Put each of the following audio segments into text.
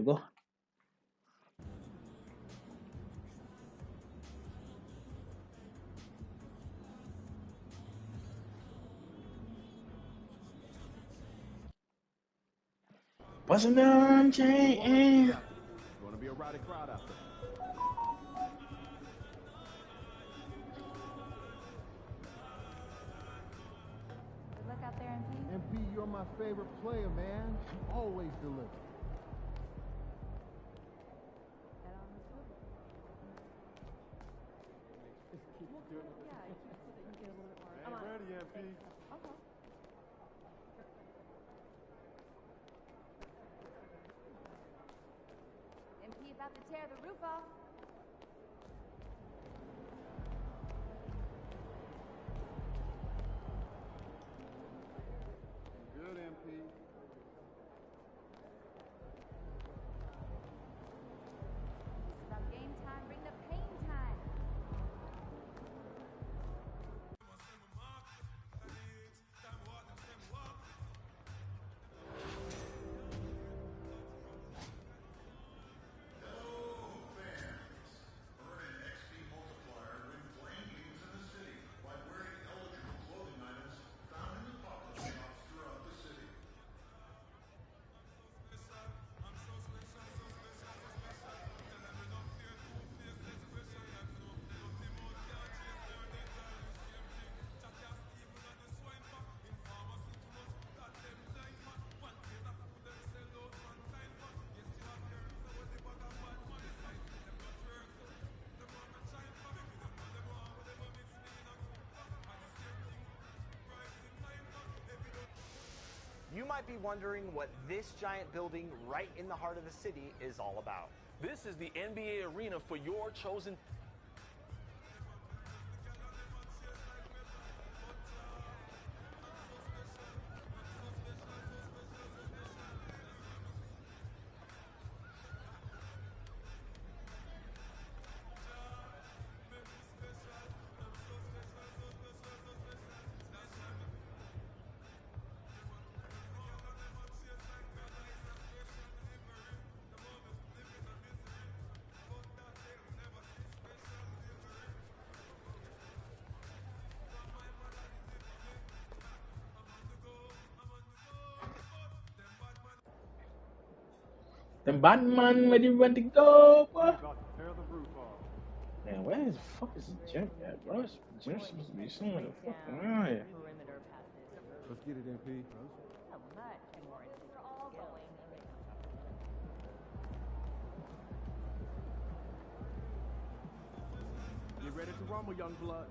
We go. Wasn't on chain. Gonna be a rowdy crowd out there. Good luck out there, MP. MP, you're my favorite player, man. You always deliver. Get on the swivel. Yeah, I keep so that you get a little bit more. I'm ready, MP. Okay. MP about to tear the roof off. Good, MP. This is about game time. Bring the pain time. You might be wondering what this giant building right in the heart of the city is all about. This is the NBA arena for your chosen. The Batman, where you want to go, boy? About to tear the roof off. Man, where the fuck is the gym at, bro? This gym's supposed to be somewhere the fuck around here. Perimeter passes. Let's get it, MP. A much more. We're all going. Get ready to rumble, young blood.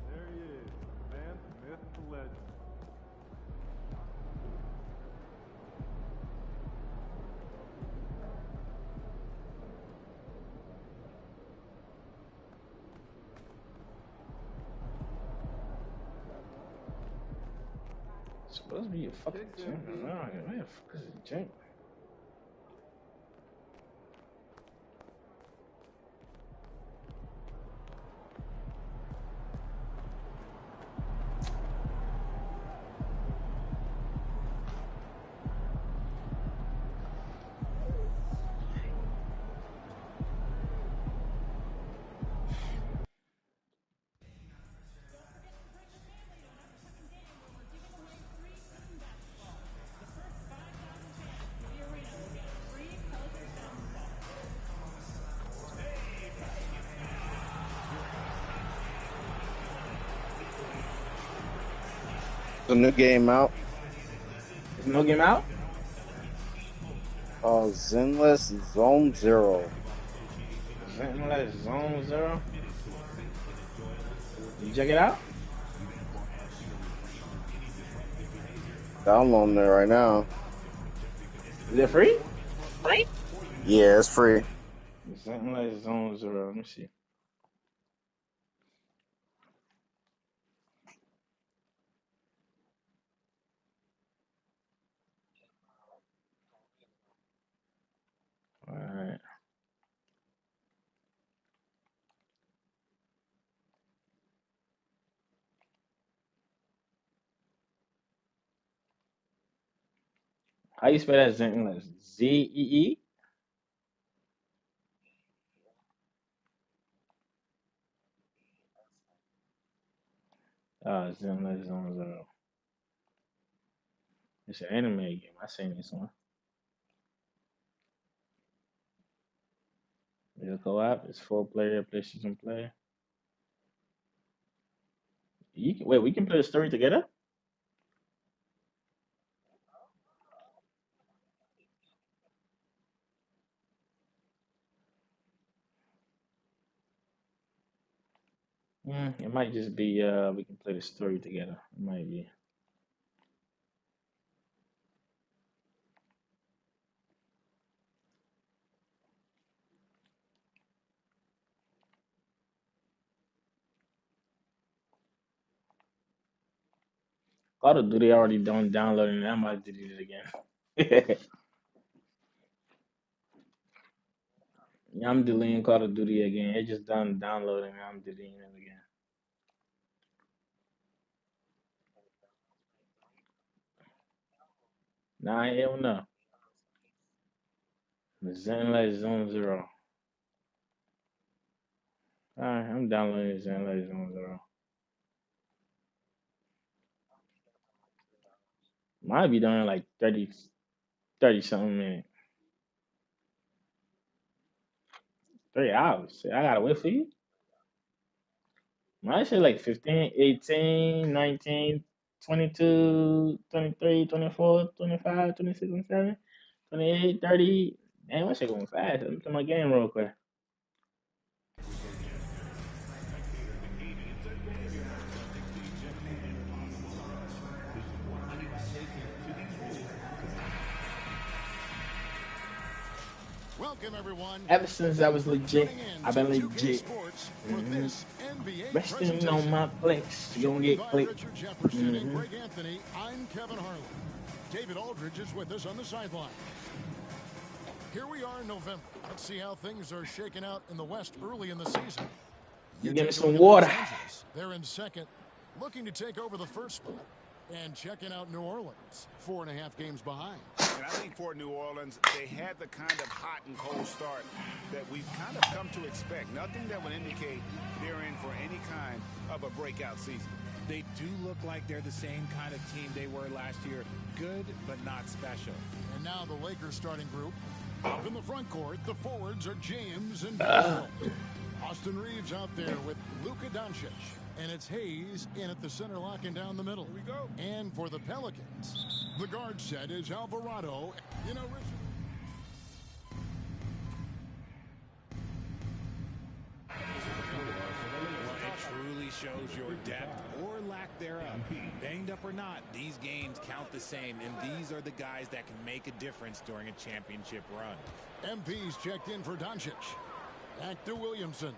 There he is, man, myth, the legend. It's supposed to be a fucking gym around here. Where the fuck is the gym? The new game out. Is no game out? Zenless Zone Zero. Zenless Zone Zero. You check it out? Downloading it right now. Is it free? Free? Yeah, it's free. Zenless Zone Zero. Let me see. Alright. How you spell that Zenless? Z-E-E? Zenless Zone Zero. It's an anime game. I seen this one. It's a co-op. It's 4-player PlayStation player. Wait, we can play the story together? It might just be we can play the story together. It might be. Call of Duty already done downloading it. I might delete it again. Yeah, I'm deleting Call of Duty again. It just done downloading. I'm deleting it again. Nah, hell no. Zenlight Zone Zero. Alright, I'm downloading Zenlight Zone Zero. Might be done in like 30 something minutes. 3 hours. I gotta wait for you. Mine say like 15, 18, 19, 22, 23, 24, 25, 26, 27, 28, 30. Damn, my shit going fast. Let me play my game real quick. Welcome everyone. Ever since I was legit, I've been legit. Resting on my flex. You gonna get clicked. Richard Jefferson and Greg Anthony. I'm Kevin Harlan. David Aldridge is with us on the sideline. Here we are in November. Let's see how things are shaking out in the West early in the season. You give me some water. They're in second, looking to take over the first spot. And checking out New Orleans, 4.5 games behind. And I think for New Orleans, they had the kind of hot and cold start that we've kind of come to expect. Nothing that would indicate they're in for any kind of a breakout season. They do look like they're the same kind of team they were last year. Good, but not special. And now the Lakers starting group. Up in the front court, the forwards are James and Vanderbilt. Austin Reeves out there with Luka Doncic. And it's Hayes in at the center, locking down the middle. Here we go. And for the Pelicans, the guard set is Alvarado. You know, Richard. It truly shows your depth or lack thereof. Banged up or not, these games count the same, and these are the guys that can make a difference during a championship run. MP's checked in for Doncic. Back to Williamson.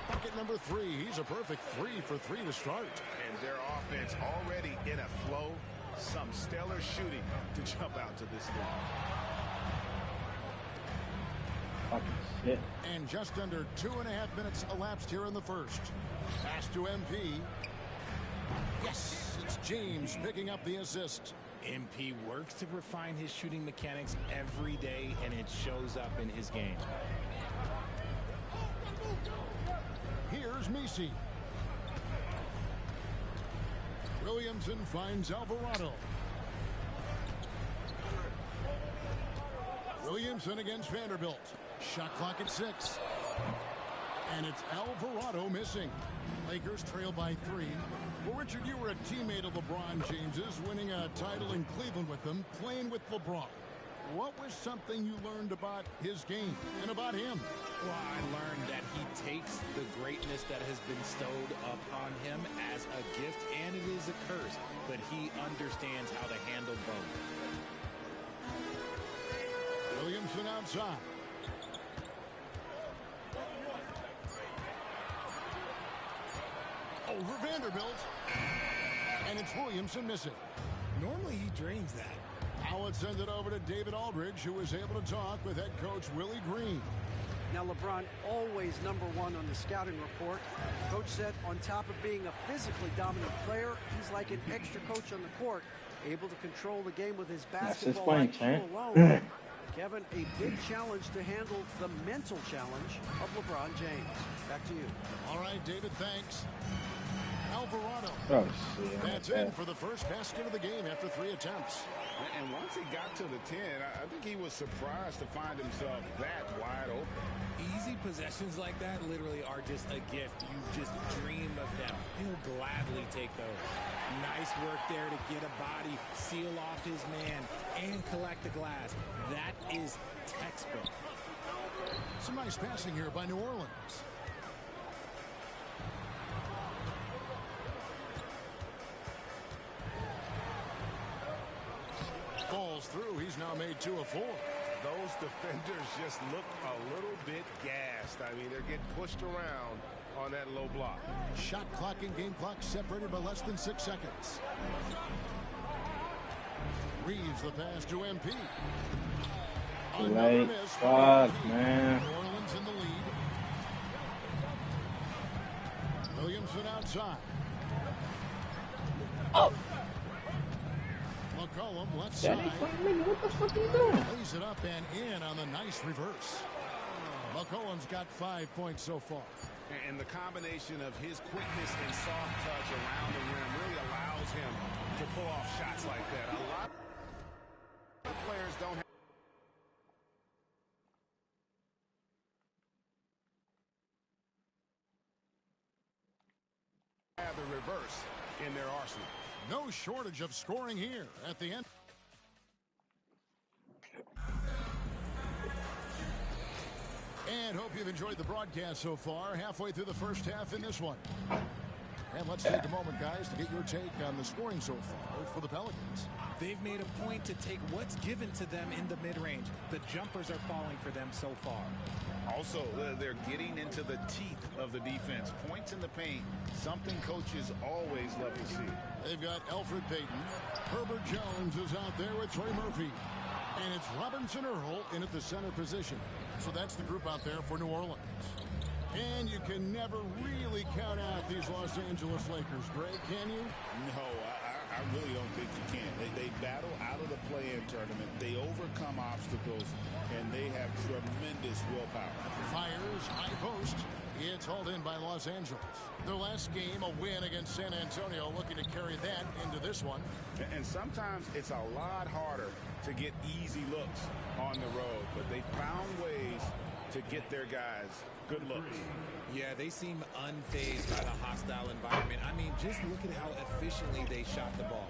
Bucket number 3. He's a perfect 3 for 3 to start. And their offense already in a flow. Some stellar shooting to jump out to this league. Fucking shit. And just under 2.5 minutes elapsed here in the first. Pass to MP. Yes, it's James picking up the assist. MP works to refine his shooting mechanics every day, and it shows up in his game. Here's Messi. Williamson finds Alvarado. Williamson against Vanderbilt. Shot clock at 6. And it's Alvarado missing. Lakers trail by 3. Well, Richard, you were a teammate of LeBron James's, winning a title in Cleveland with them, playing with LeBron. What was something you learned about his game and about him? Well, I learned that he takes the greatness that has been bestowed upon him as a gift, and it is a curse, but he understands how to handle both. Williamson outside. Over Vanderbilt. And it's Williamson missing. Normally he drains that. Now let's send it over to David Aldridge, who was able to talk with head coach Willie Green. Now, LeBron always #1 on the scouting report. Coach said on top of being a physically dominant player, he's like an extra coach on the court, able to control the game with his That's his basketball point, IQ champ. alone. Kevin, a big challenge to handle the mental challenge of LeBron James. Back to you. All right, David, thanks. Alvarado. Oh, shit. That's in for the first basket of the game after 3 attempts. And once he got to the 10, I think he was surprised to find himself that wide open. Easy possessions like that literally are just a gift. You just dream of them. He'll gladly take those. Nice work there to get a body, seal off his man, and collect the glass. That is textbook. Some nice passing here by New Orleans. Falls through. He's now made 2 of 4. Those defenders just look a little bit gassed. I mean, they're getting pushed around on that low block. Shot clock and game clock separated by less than 6 seconds. Reeves the pass to MP. Another miss. Fuck, man. New Orleans in the lead. Williamson outside. Oh. McCollum left side. What the fuck are you doing? Lays it up and in on the nice reverse. McCollum's got 5 points so far. And the combination of his quickness and soft touch around the rim really allows him to pull off shots like that. A lot of players don't have the reverse in their arsenal. No shortage of scoring here at the end. And hope you've enjoyed the broadcast so far. Halfway through the first half in this one. And let's take a moment, guys, to get your take on the scoring so far for the Pelicans. They've made a point to take what's given to them in the mid-range. The jumpers are falling for them so far. Also, they're getting into the teeth of the defense. Points in the paint, something coaches always love to see. They've got Alfred Payton. Herbert Jones is out there with Trey Murphy. And it's Robinson Earl in at the center position. So that's the group out there for New Orleans. And you can never really count out these Los Angeles Lakers, Greg, can you? No, I really don't think you can. They battle out of the play-in tournament. They overcome obstacles, and they have tremendous willpower. Fires, high post. It's hauled in by Los Angeles. Their last game, a win against San Antonio, looking to carry that into this one. And sometimes it's a lot harder to get easy looks on the road, but they found ways to get their guys good looks. Yeah, they seem unfazed by the hostile environment. I mean, just look at how efficiently they shot the ball.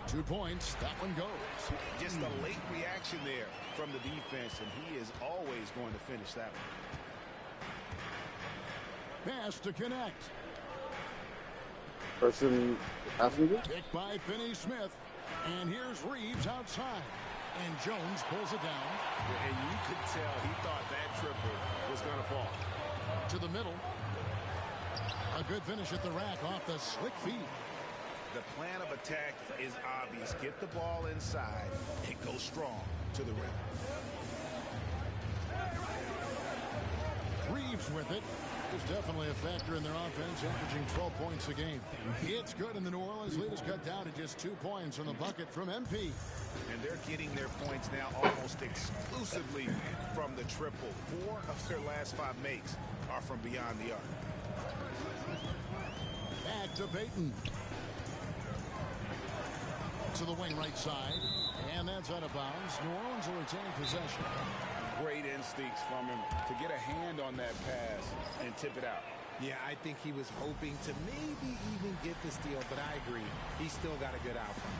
2 points. That one goes. Just a late reaction there from the defense, and he is always going to finish that one. Pass to connect. Person passenger. Picked by Finney-Smith. And here's Reeves outside. And Jones pulls it down. And you could tell he thought that triple was going to fall. To the middle. A good finish at the rack off the slick feed. The plan of attack is obvious. Get the ball inside and go strong to the rim. Reeves with it. Is definitely a factor in their offense, averaging 12 points a game. It's good, and the New Orleans lead is cut down to just 2 points on the bucket from MP. And they're getting their points now almost exclusively from the triple. 4 of their last 5 makes are from beyond the arc. Back to Payton. To the wing right side. And that's out of bounds. New Orleans will retain possession. Great instincts from him to get a hand on that pass and tip it out. Yeah, I think he was hoping to maybe even get the steal, but I agree. He's still got a good outcome.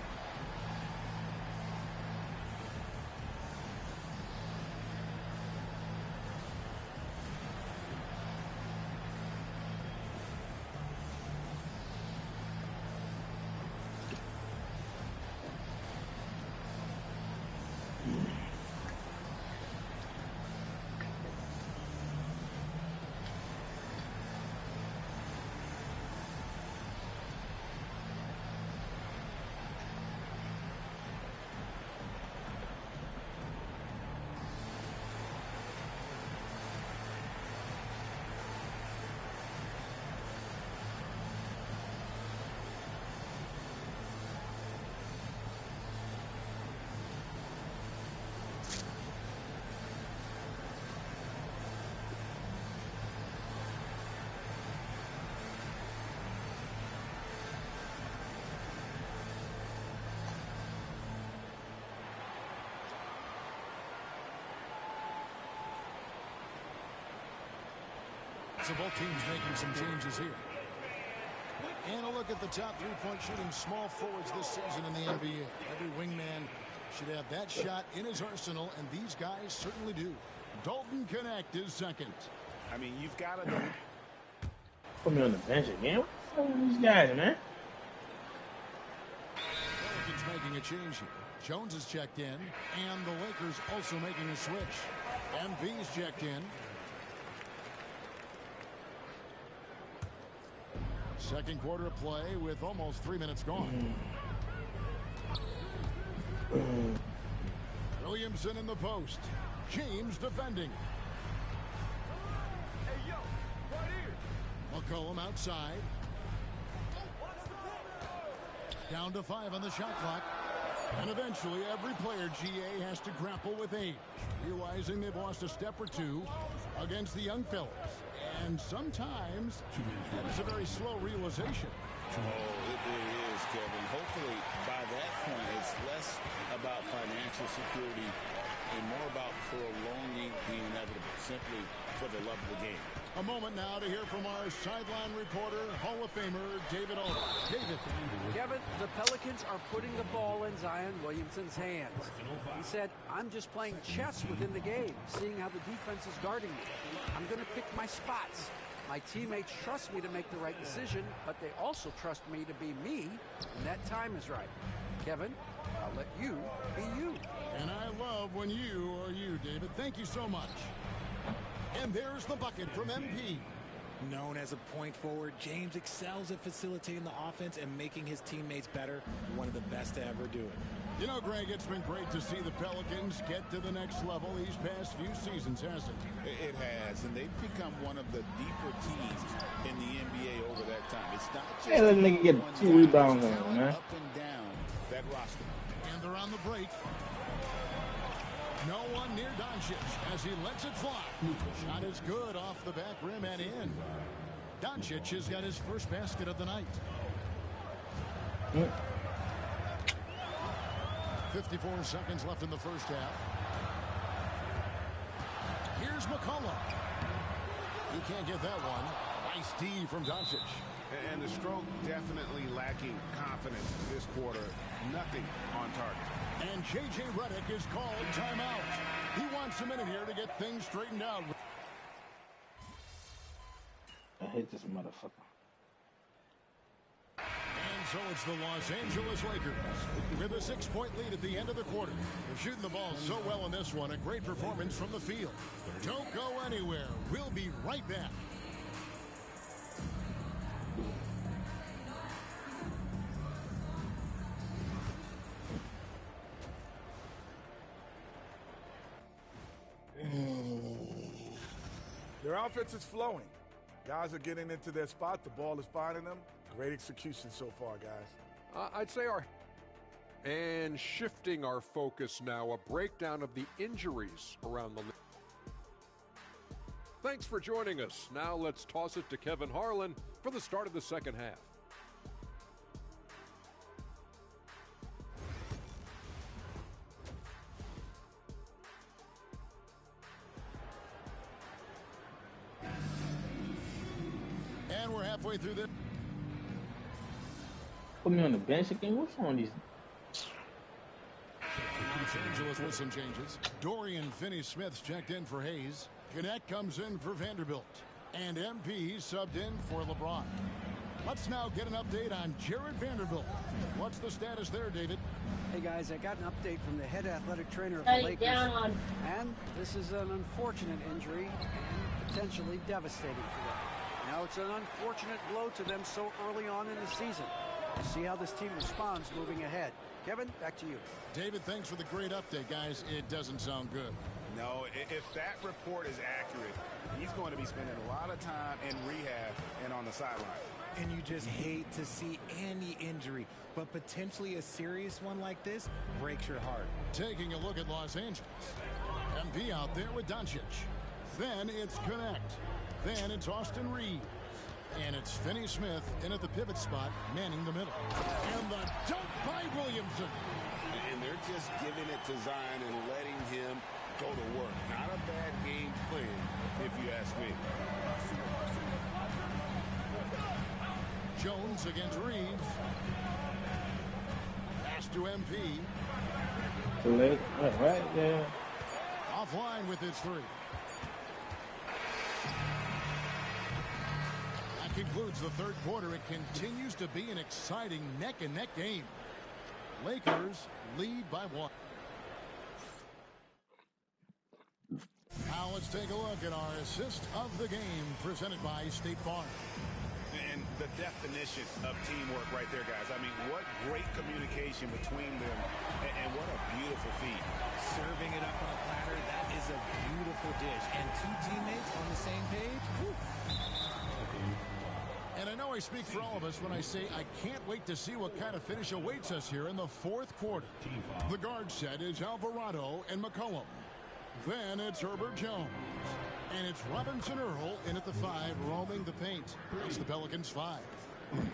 So both teams making some changes here. And a look at the top three-point shooting small forwards this season in the NBA. Every wingman should have that shot in his arsenal, and these guys certainly do. Dalton Connect is second. I mean, you've got to... Put me on the bench again. What are these guys, man? Pelicans making a change here. Jones is checked in, and the Lakers also making a switch. MV's checked in. Second quarter of play with almost 3 minutes gone. Williamson in the post. James defending. Hey, yo, right here. McCollum outside. Down to 5 on the shot clock. And eventually every player, GA, has to grapple with age, realizing they've lost a step or two against the young fellas. And sometimes that is a very slow realization. Oh, it is, Kevin. Hopefully, by that point, it's less about financial security and more about prolonging the inevitable, simply for the love of the game. A moment now to hear from our sideline reporter, Hall of Famer David Aldridge. David. Kevin, the Pelicans are putting the ball in Zion Williamson's hands. He said, I'm just playing chess within the game, seeing how the defense is guarding me. I'm going to pick my spots. My teammates trust me to make the right decision, but they also trust me to be me when that time is right. Kevin, I'll let you be you. And I love when you are you, David. Thank you so much. And there's the bucket from MP. Known as a point forward, James excels at facilitating the offense and making his teammates better. One of the best to ever do it. You know, Greg, it's been great to see the Pelicans get to the next level these past few seasons, hasn't it? It has, and they've become one of the deeper teams in the NBA over that time. It's not just Hey, let nigga get 2 rebounds on, man. up and down that roster. And they're on the break. No one near Doncic as he lets it fly. Shot is good off the back rim and in. Doncic has got his first basket of the night. 54 seconds left in the first half. Here's McCollum. He can't get that one. Nice D from Doncic. And the stroke definitely lacking confidence this quarter. Nothing on target. And J.J. Redick is called timeout. He wants a minute here to get things straightened out. I hate this motherfucker. And so it's the Los Angeles Lakers with a 6-point lead at the end of the quarter. They're shooting the ball so well in this one. A great performance from the field. Don't go anywhere. We'll be right back. Their offense is flowing. Guys are getting into their spot. The ball is finding them. Great execution so far, guys. I'd say and shifting our focus now, a breakdown of the injuries around the league. Thanks for joining us. Now let's toss it to Kevin Harlan for the start of the second half. And we're halfway through this. Put me on the bench again. What's on these? Los Angeles with some changes. Dorian Finney-Smith's checked in for Hayes. Connect comes in for Vanderbilt. And MP subbed in for LeBron. Let's now get an update on Jared Vanderbilt. What's the status there, David? Hey guys, I got an update from the head athletic trainer of the Lakers. And this is an unfortunate injury and potentially devastating for them. Now it's an unfortunate blow to them so early on in the season. We'll see how this team responds moving ahead. Kevin, back to you. David, thanks for the great update, guys. It doesn't sound good. No, if that report is accurate, he's going to be spending a lot of time in rehab and on the sideline. And you just hate to see any injury, but potentially a serious one like this breaks your heart. Taking a look at Los Angeles. MP out there with Doncic. Then it's Connect. Then it's Austin Reeves. And it's Finney-Smith in at the pivot spot, manning the middle. And the dunk by Williamson. And they're just giving it to Zion and letting him go to work. Not a bad game plan, if you ask me. Pass against Reeves. Pass to MP. Too late. Right there. Offline with his three. That concludes the third quarter. It continues to be an exciting neck-and-neck game. Lakers lead by 1. Now let's take a look at our assist of the game presented by State Farm. And the definition of teamwork right there, guys. I mean, what great communication between them, and what a beautiful feat. Serving it up on a platter, that is a beautiful dish. And two teammates on the same page. Woo. And I know I speak for all of us when I say I can't wait to see what kind of finish awaits us here in the fourth quarter. The guard set is Alvarado and McCollum. Then it's Herbert Jones. And it's Robinson Earl in at the 5, roaming the paint. It's the Pelicans 5.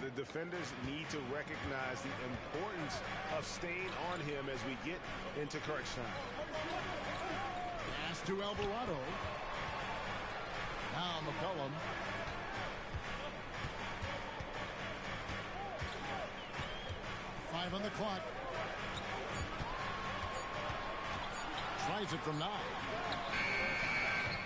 The defenders need to recognize the importance of staying on him as we get into crunch time. Pass to Alvarado. Now McCollum. On the clock. Tries it from 9.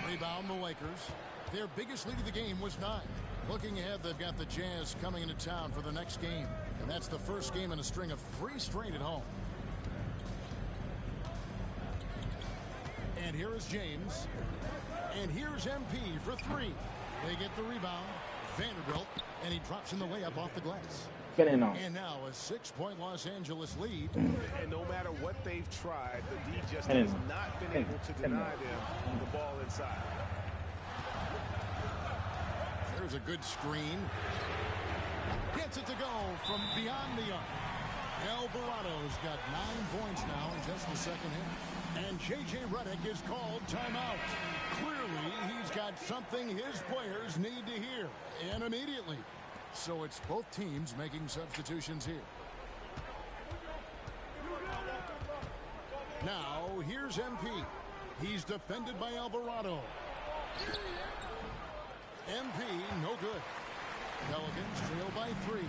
Rebound the Lakers. Their biggest lead of the game was 9. Looking ahead, they've got the Jazz coming into town for the next game. And that's the first game in a string of 3 straight at home. And here is James. And here's MP for 3. They get the rebound. Vanderbilt. And he drops in the layup off the glass. And now a 6-point Los Angeles lead. And no matter what they've tried, the D just has not been able to deny them the ball inside. There's a good screen. Gets it to go from beyond the arc. Alvarado's got 9 points now in just the second half. And J.J. Redick is called timeout. Clearly, he's got something his players need to hear, and immediately. So it's both teams making substitutions here. Now, here's MP. He's defended by Alvarado. MP, no good. Pelicans trail by 3.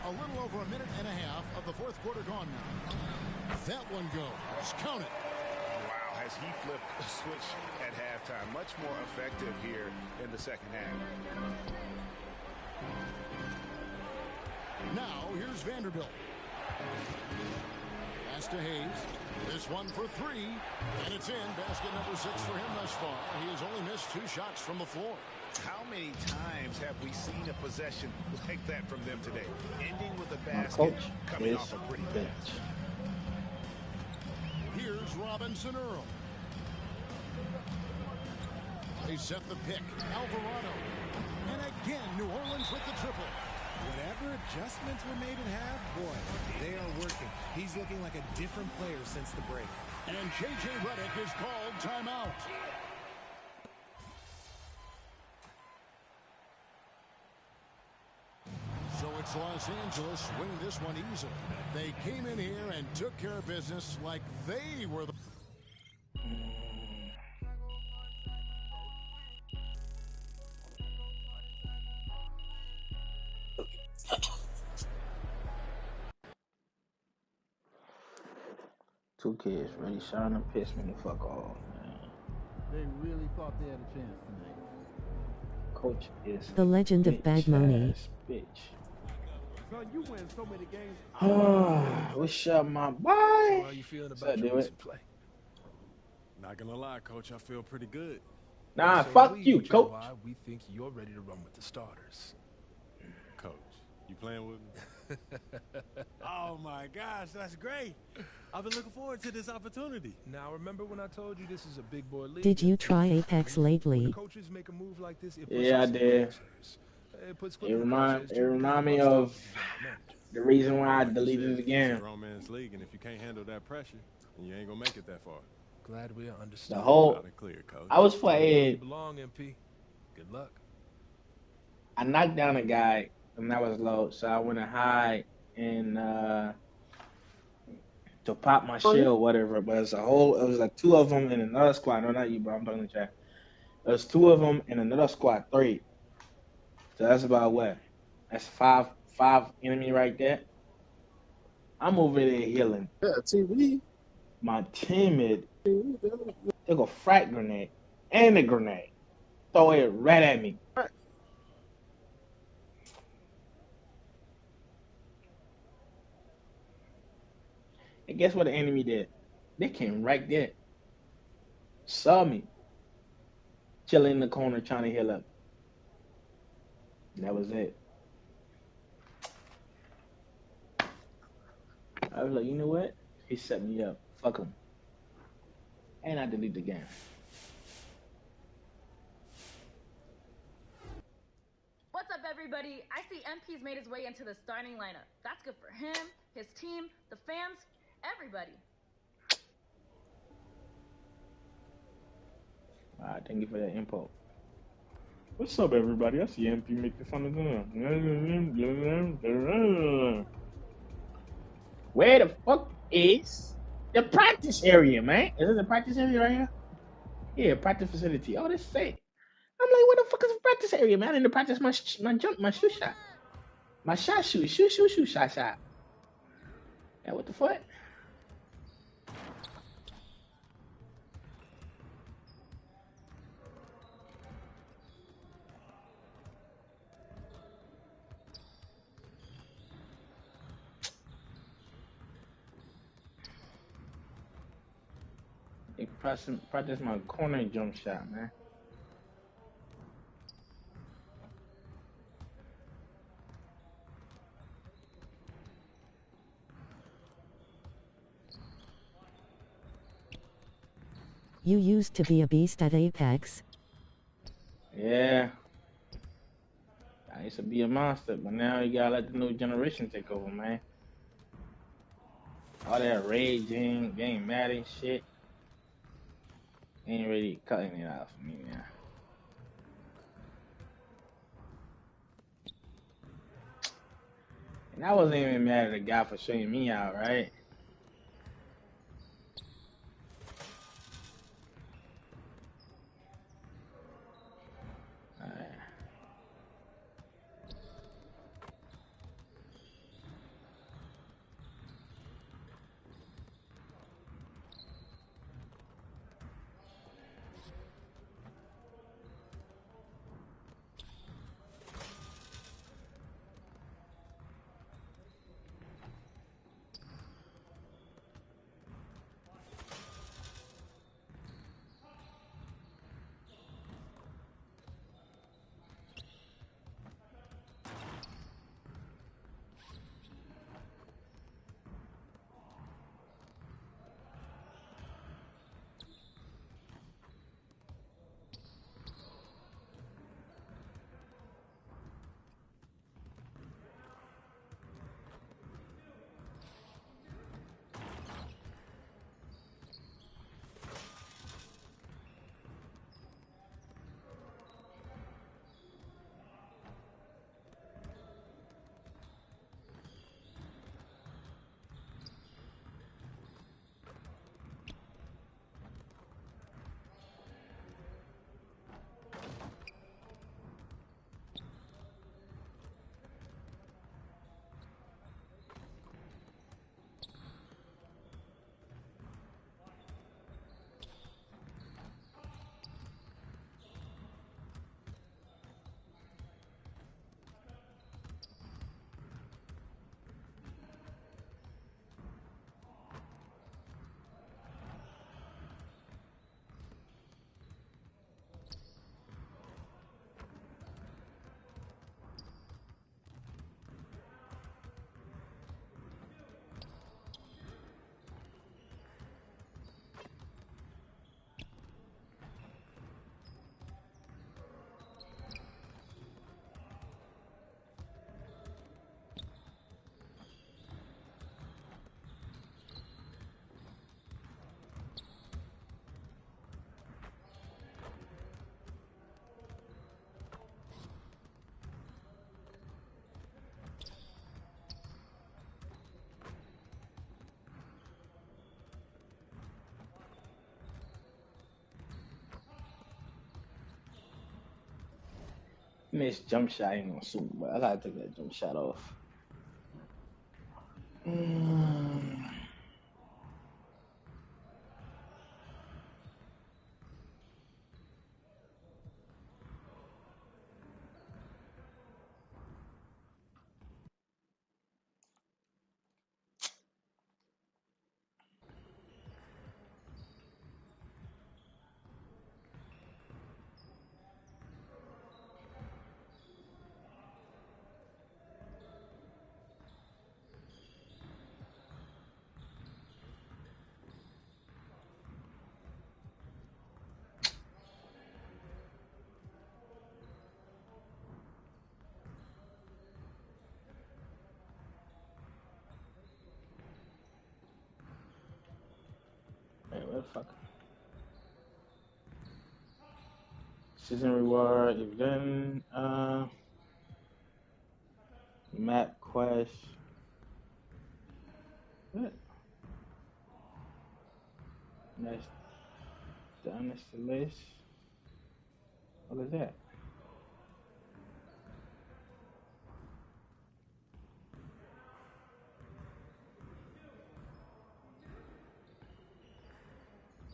A little over a minute and a half of the fourth quarter gone now. That one goes. Count it. Wow, has he flipped the switch at halftime. Much more effective here in the second half. Now, here's Vanderbilt. Pass to Hayes. This one for 3. And it's in. Basket number 6 for him thus far. He has only missed 2 shots from the floor. How many times have we seen a possession like that from them today? Ending with a basket, coming off a pretty pass. Here's Robinson Earl. They set the pick. Alvarado. And again, New Orleans with the triple. Whatever adjustments were made at half, boy, they are working. He's looking like a different player since the break. And J.J. Redick is called timeout. So it's Los Angeles winning this one easily. They came in here and took care of business like they were the... Two kids really trying to piss me the fuck off, man. They really thought they had a chance tonight. Coach is the legend of Bag Money. Bitch. Son, you win so many games. What's up, my boy? So how you feeling about your recent play? Not gonna lie, Coach, I feel pretty good. Nah, So fuck we, you, which is Coach. why we think you're ready to run with the starters. Coach, you playing with me? Oh my gosh, that's great. I've been looking forward to this opportunity. Now, remember when I told you this is a big boy league? Did you try Apex lately? When coaches make a move like this, it puts Yeah, I us in did. pressures. It puts It remind me of the reason why I deleted the game. It's a grown man's league, and if you can't handle that pressure, then you ain't gonna make it that far. Glad we understand. The whole Loud and clear, Coach. I was You playing. belong, MP. Good luck. I knocked down a guy and that was low, so I went to hide and to pop my shell or whatever. But it was like 2 of them in another squad. No, not you, bro. I'm talking to Jack. It There's 2 of them and another squad 3. So that's about what? That's five enemy right there. I'm over there healing. Yeah, TV. My teammate took a frag grenade and a grenade. Throw it right at me. And guess what the enemy did? They came right there. Saw me. Chilling in the corner trying to heal up. That was it. I was like, you know what? He set me up. Fuck him. And I delete the game. What's up, everybody? I see MP's made his way into the starting lineup. That's good for him, his team, the fans, everybody. All right, thank you for that info. What's up, everybody? I see MP make the fun of them. Where the fuck is the practice area, man? Is it the practice area right here? Yeah, practice facility. Oh, that's sick. I'm like, where the fuck is the practice area, man? I need to practice my shoe shot. My shot shoot. Shoot, shot. Yeah, what the fuck? They practice my corner jump shot, man. You used to be a beast at Apex. Yeah. I used to be a monster, but now you gotta let the new generation take over, man. All that raging, getting mad and shit ain't really cutting it out for me now. And I wasn't even mad at the guy for showing me out, right? Alright. Missed jump shot ain't gonna suit me, but I gotta take that jump shot off. Hey, what the fuck? Season reward event, map quest. What? That's the honest list. What is that?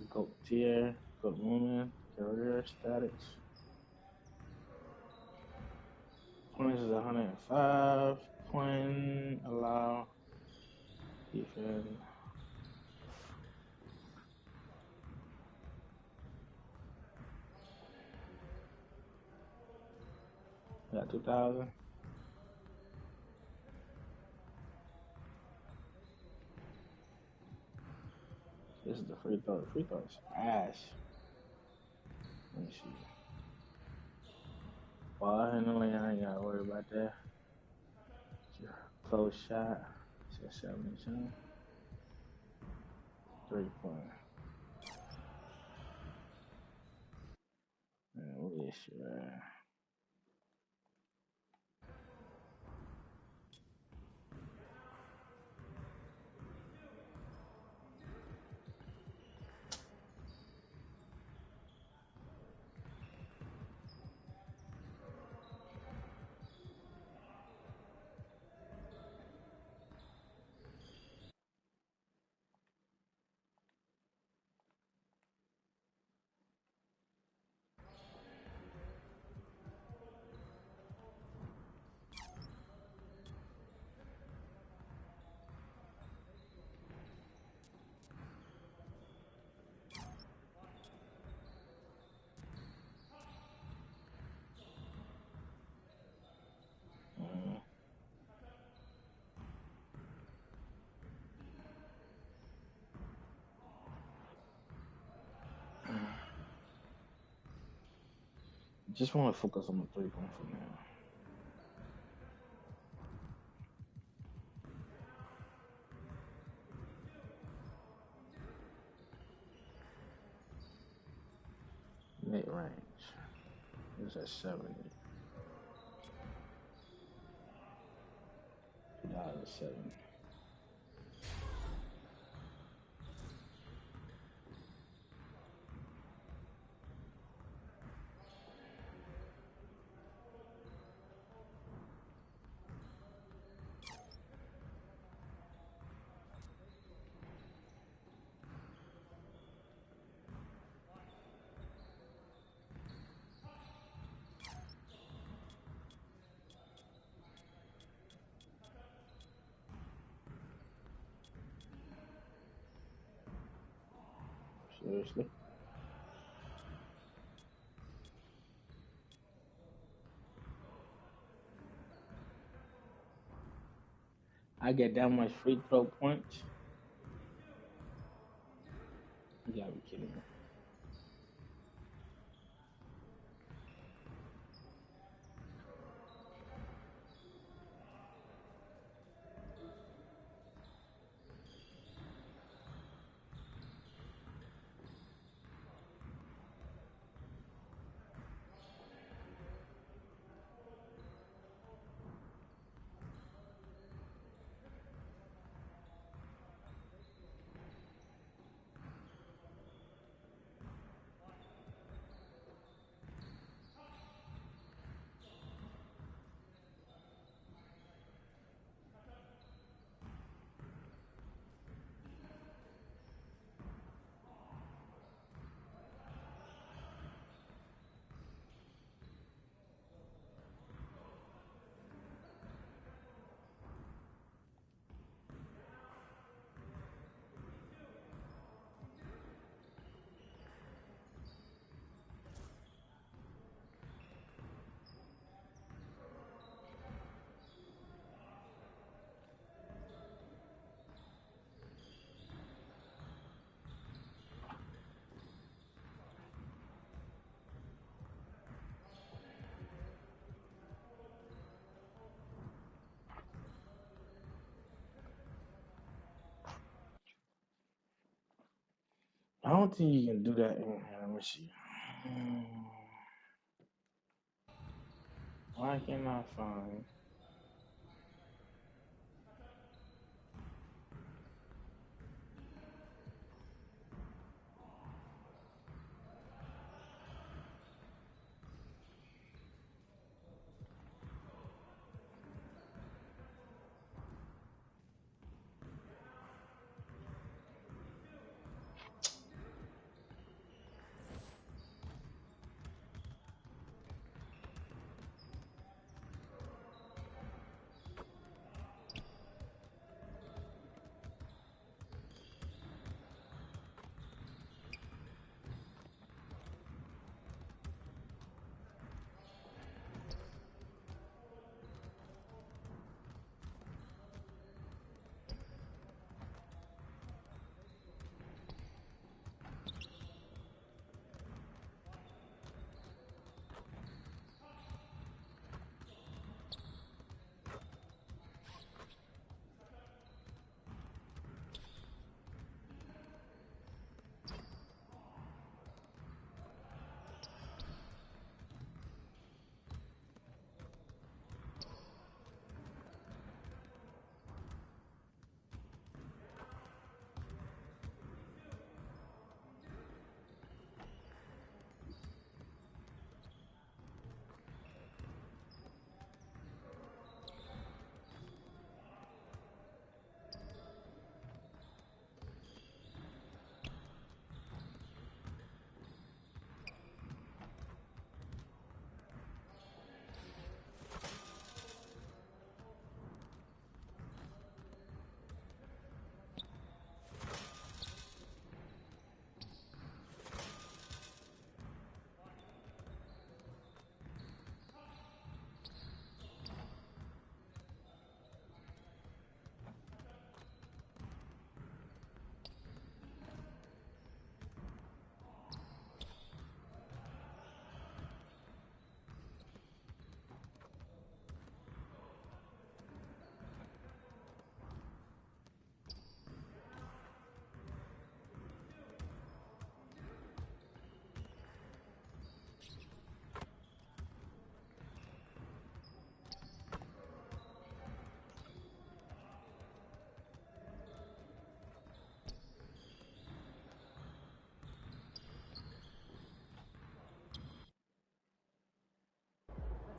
Goat tier, goat woman, career status. Points is 105. Point allow defense. Got 2,000. This is the free throw. The free throw is ass. Let me see. Ball handling, I ain't gotta worry about that. Close shot. It's 72. 3-point. Man, what is shit, man? Just want to focus on the 3-point for now. Mid range. It's at 70. $7. Seriously? I get that much free throw points? You gotta be kidding me. I don't think you can do that. Let me see. Why can't I find?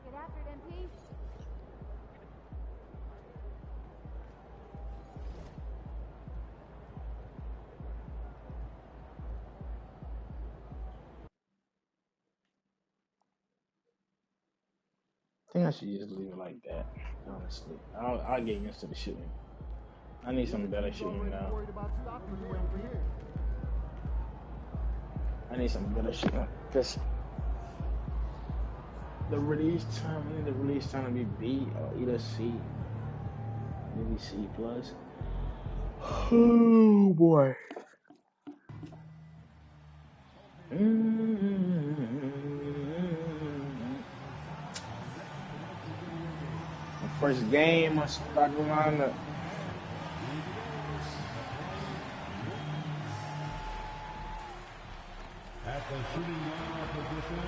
Get after it, MP. I think I should just leave it like that. Honestly, I'll get used to the shooting. I need some better shooting now. Worried about stopping you over here. I need some better shooting because the release time, I need the release time to be B or either C, maybe C plus. Oh boy. The first game, I started lineup. At the shooting lineup position,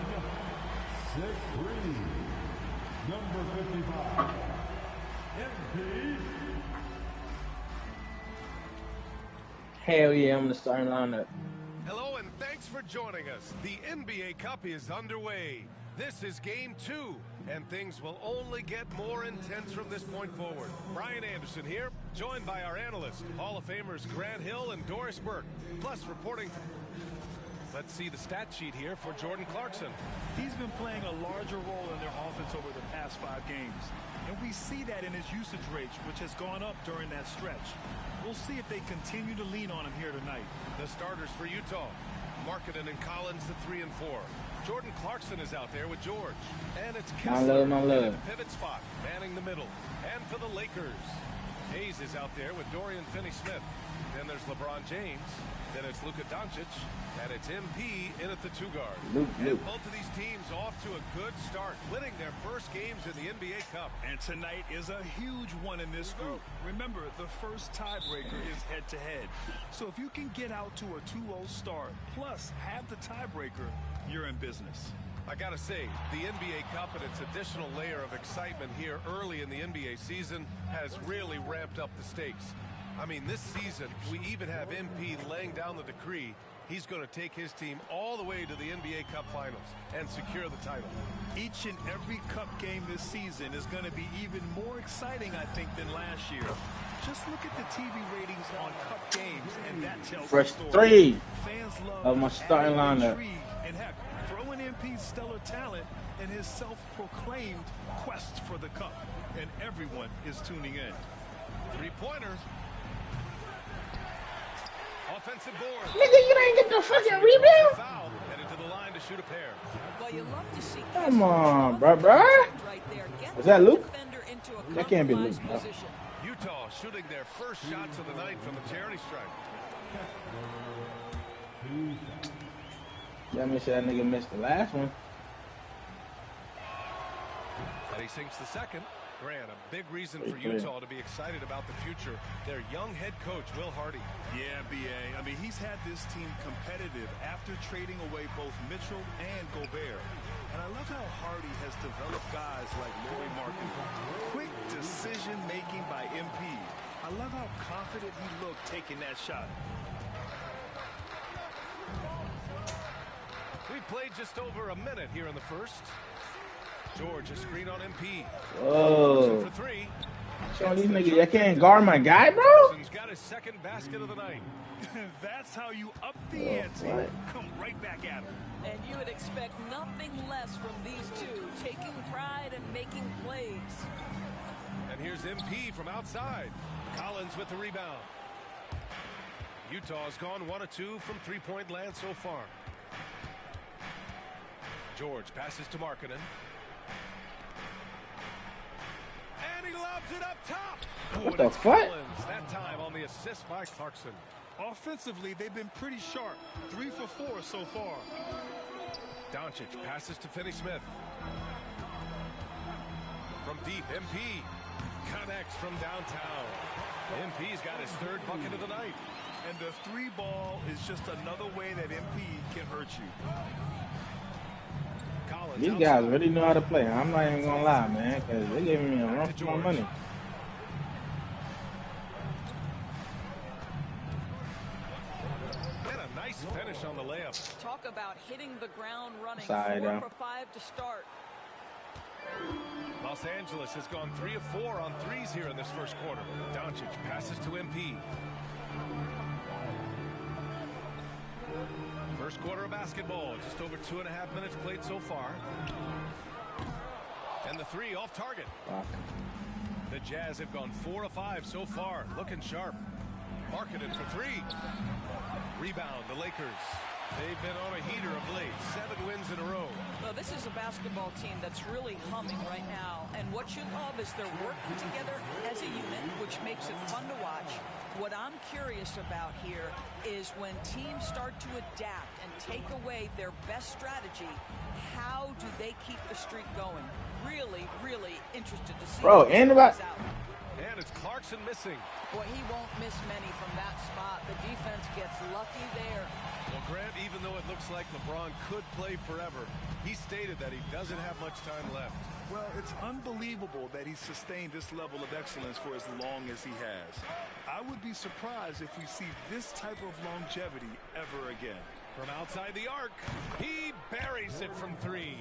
6'3", number 55, MP. Hell yeah, I'm the starting lineup. Hello and thanks for joining us. The NBA Cup is underway. This is game 2, and things will only get more intense from this point forward. Brian Anderson here, joined by our analysts, Hall of Famers Grant Hill and Doris Burke, plus reporting. Let's see the stat sheet here for Jordan Clarkson. He's been playing a larger role in their offense over the past 5 games, and we see that in his usage rate, which has gone up during that stretch. We'll see if they continue to lean on him here tonight. The starters for Utah, Markkanen and Collins, the 3 and 4. Jordan Clarkson is out there with George. And it's Kessler in the pivot spot, manning the middle. And for the Lakers, Hayes is out there with Dorian Finney-Smith. Then there's LeBron James. Then it's Luka Doncic. And it's MP in at the 2-guard. And both of these teams off to a good start, winning their first games in the NBA Cup. And tonight is a huge one in this group. Remember, the first tiebreaker is head-to-head. So if you can get out to a 2-0 start, plus have the tiebreaker, you're in business. I gotta say, the NBA Cup and its additional layer of excitement here early in the NBA season has really ramped up the stakes. I mean, this season, we even have MP laying down the decree he's going to take his team all the way to the NBA Cup Finals and secure the title. Each and every Cup game this season is going to be even more exciting, I think, than last year. Just look at the TV ratings on Cup games, and that tells Fresh the story. three Fans love of my starting lineup. And heck, throw in MP's stellar talent and his self-proclaimed quest for the Cup, and everyone is tuning in. Three-pointer. Offensive board. Nigga, you didn't get the fucking rebound? Foul, headed to the line to shoot a pair. Well, you love to see Come on, bro. right there. Is that Luke? Into a That can't be Luke, bro. position. Utah shooting their first shots of the night from the charity stripe. Let me say that nigga missed the last one. And he sinks the second. Grant, a big reason for Utah to be excited about the future. Their young head coach, Will Hardy. Yeah, B.A. I mean, he's had this team competitive after trading away both Mitchell and Gobert. And I love how Hardy has developed guys like Lauri Markkanen. Quick decision-making by MP. I love how confident he looked taking that shot. We played just over a minute here in the first. George, a screen on MP. Whoa. For three. Showing these niggas, I can't guard my guy, bro? He's got his second basket of the night. That's how you up the ante. Come right back at him. And you would expect nothing less from these two, taking pride and making plays. And here's MP from outside. Collins with the rebound. Utah's gone 1 of 2 from three-point land so far. George passes to Markkanen. And he lobs it up top. What the fuck? That time on the assist by Clarkson. Offensively, they've been pretty sharp. 3 for 4 so far. Doncic passes to Finney-Smith. From deep, MP connects from downtown. MP's got his third bucket of the night. And the 3-ball is just another way that MP can hurt you. Collins These guys really know how to play. I'm not even going to lie, man, because they're giving me a run for my money. And a nice finish on the layup. Talk about hitting the ground running. Sorry, 4 for 5 to start. Los Angeles has gone 3 of 4 on threes here in this first quarter. Doncic passes to MP. First quarter of basketball, just over 2.5 minutes played so far. And the 3 off target. The Jazz have gone 4 of 5 so far, looking sharp. Markkanen for 3. Rebound, the Lakers. They've been on a heater of late. 7 wins in a row. Well, this is a basketball team that's really humming right now. And what you love is they're working together as a unit, which makes it fun to watch. What I'm curious about here is when teams start to adapt and take away their best strategy, how do they keep the streak going? Really, really interested to see. Bro, and about. And it's Clarkson missing. Boy, he won't miss many from that spot. The defense gets lucky there. Well, Grant, even though it looks like LeBron could play forever, he stated that he doesn't have much time left. Well, it's unbelievable that he's sustained this level of excellence for as long as he has. I would be surprised if we see this type of longevity ever again. From outside the arc, he buries it from 3.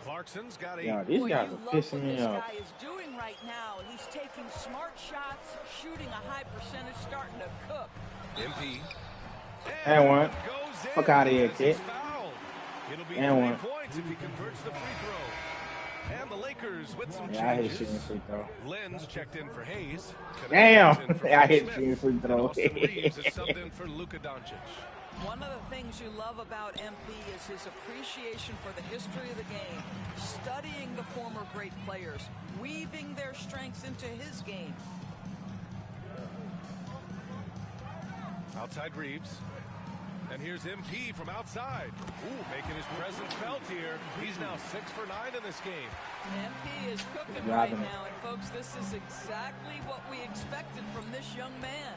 Clarkson's got a... Yeah, these guys are pissing me off. What this guy is doing right now, he's taking smart shots, shooting a high percentage, starting to cook. MP. And one. Fuck out of here, kid. It'll be And 3 points if he converts the free throw. And the Lakers with some Yeah, I hit changes. shooting free throw. Lenz checked in for Hayes. Damn! I hit Smith. shooting free And throw. Austin Reeves is subbed in for Luka Doncic. One of the things you love about MP is his appreciation for the history of the game, studying the former great players, weaving their strengths into his game. outside Reeves. And here's MP from outside. Ooh, making his presence felt here. He's now 6 for 9 in this game. MP is cooking right now, and folks, this is exactly what we expected from this young man.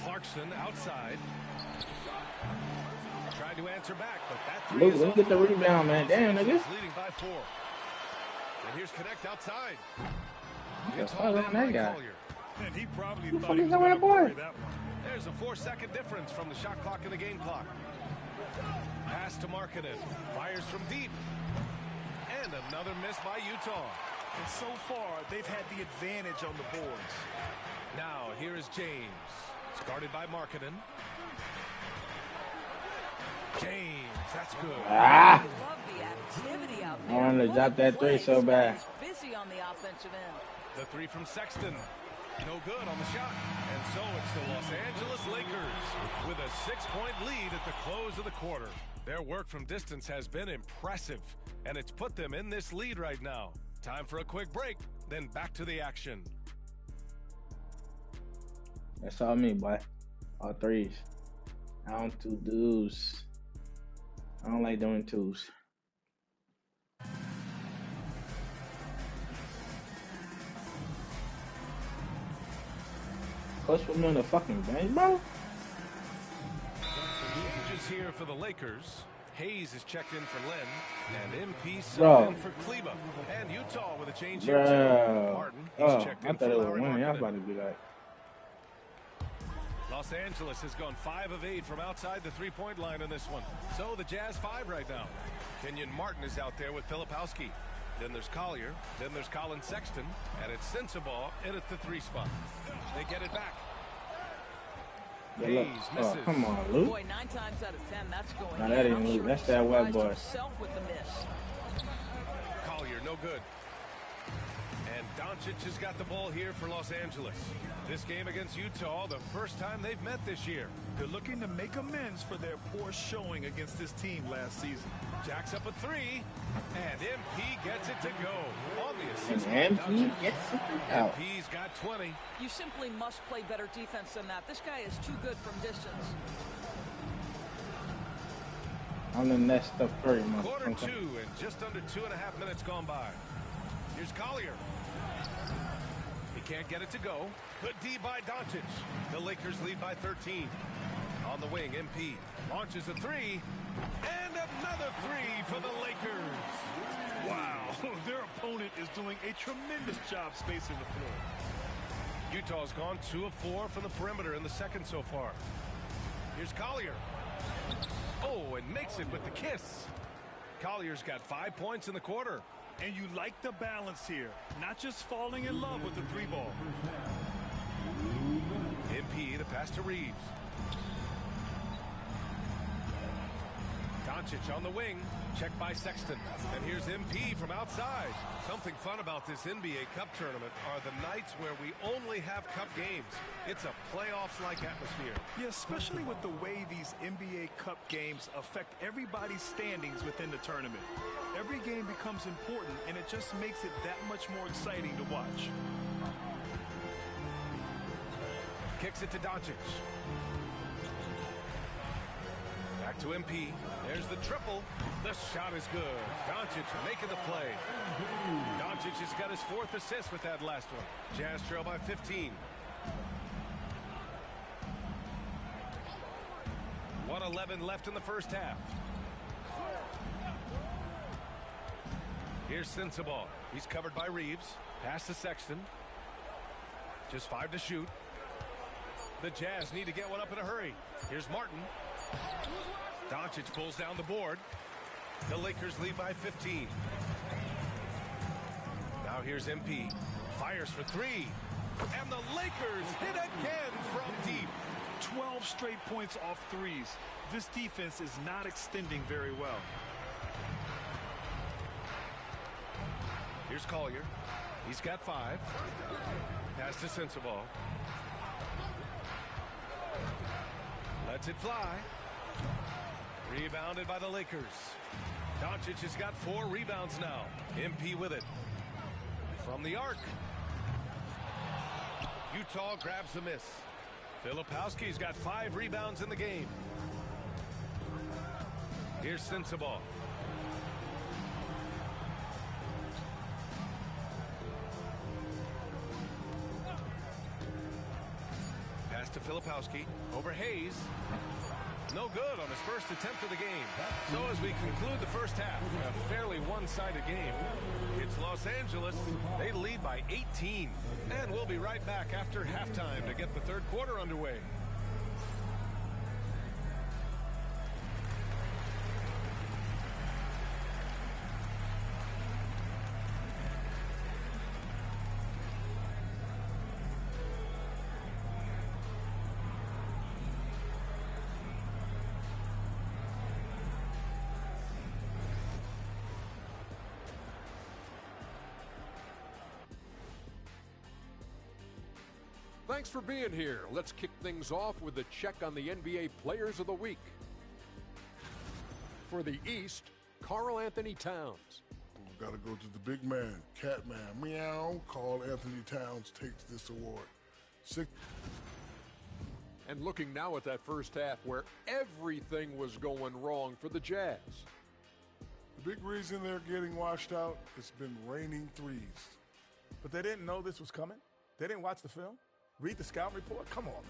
Clarkson outside. Tried to answer back, but that Luke, let me get the rebound, man. Damn, nigga. Leading by 4. And here's Connect outside. What's on that guy? And he probably Who the thought fuck he is was that going to boy? bury that one. There's a 4-second difference from the shot clock and the game clock. Pass to Markkanen. Fires from deep. And another miss by Utah. And so far, they've had the advantage on the boards. Now, here is James. It's guarded by Markkanen. James, that's good. I love the activity out there. I wanted to drop that three so bad. Busy on the offensive end. The 3 from Sexton. No good on the shot. And so it's the Los Angeles Lakers with a 6-point lead at the close of the quarter. Their work from distance has been impressive, and it's put them in this lead right now. Time for a quick break, then back to the action. That's all me, boy. All threes. I don't do dudes. I don't like doing twos. Coach put me on the fucking bench, bro. Changes here for the Lakers. Hayes is checked in for Len, and MP Bro. subbed in for Kleba. And Utah with a change here too. Bro. Martin, he's checked I in thought for it was Larry winning. I was Markkanen. about to be like, Los Angeles has gone 5 of 8 from outside the three-point line in this one. So the Jazz 5 right now. Kenyon Martin is out there with Filipowski. Then there's Collier. Then there's Colin Sexton. And it's Sensabaugh in at the 3 spot. They get it back. yeah, look. Hayes Oh, misses. come on, Luke. Boy, 9 times out of 10, that's going Nah, in. that ain't I'm Luke. sure That's he that white surprised boy. himself with the miss. Collier, no good. And Doncic has got the ball here for Los Angeles. This game against Utah, the first time they've met this year. They're looking to make amends for their poor showing against this team last season. Jacks up a 3, and MP gets it to go. On the assist. And MP gets it out. MP's got 20. You simply must play better defense than that. This guy is too good from distance. I'm the next stuff Curry, Quarter man. 2 and just under 2.5 minutes gone by. Here's Collier. He can't get it to go. Good D by Doncic. The Lakers lead by 13. On the wing, MP launches a 3. And another 3 for the Lakers. Wow, their opponent is doing a tremendous job spacing the floor. Utah's gone 2 of 4 from the perimeter in the second so far. Here's Collier. Oh, and makes it with the kiss. Collier's got 5 points in the quarter. And you like the balance here, not just falling in love with the 3 ball. MP, the pass to Reeves. Doncic on the wing, checked by Sexton. And here's MP from outside. Something fun about this NBA Cup tournament are the nights where we only have Cup games. It's a playoffs-like atmosphere. Yeah, especially with the way these NBA Cup games affect everybody's standings within the tournament. Every game becomes important, and it just makes it that much more exciting to watch. Kicks it to Doncic. Back to MP. There's the triple. The shot is good. Doncic making the play. Doncic has got his 4th assist with that last one. Jazz trail by 15. 1:11 left in the first half. Here's Sensabaugh. He's covered by Reeves. Pass to Sexton. Just 5 to shoot. The Jazz need to get one up in a hurry. Here's Martin. Doncic pulls down the board. The Lakers lead by 15. Now here's MP. Fires for 3. And the Lakers hit again from deep. 12 straight points off threes. This defense is not extending very well. Here's Collier. He's got 5. Pass to Sensabaugh. Lets it fly. Rebounded by the Lakers. Doncic has got 4 rebounds now. MP with it. From the arc. Utah grabs the miss. Filipowski's got 5 rebounds in the game. Here's Sensabaugh. Pass to Filipowski. Over Hayes. No good on his first attempt of the game. So as we conclude the first half, a fairly one-sided game. It's Los Angeles. They lead by 18. And we'll be right back after halftime to get the third quarter underway. Thanks for being here. Let's kick things off with a check on the NBA Players of the Week. For the East, Karl Anthony Towns. Got to go to the big man, Catman, meow. Karl Anthony Towns takes this award. And looking now at that first half where everything was going wrong for the Jazz. The big reason they're getting washed out, it's been raining threes. But they didn't know this was coming? They didn't watch the film? Read the scout report? Come on,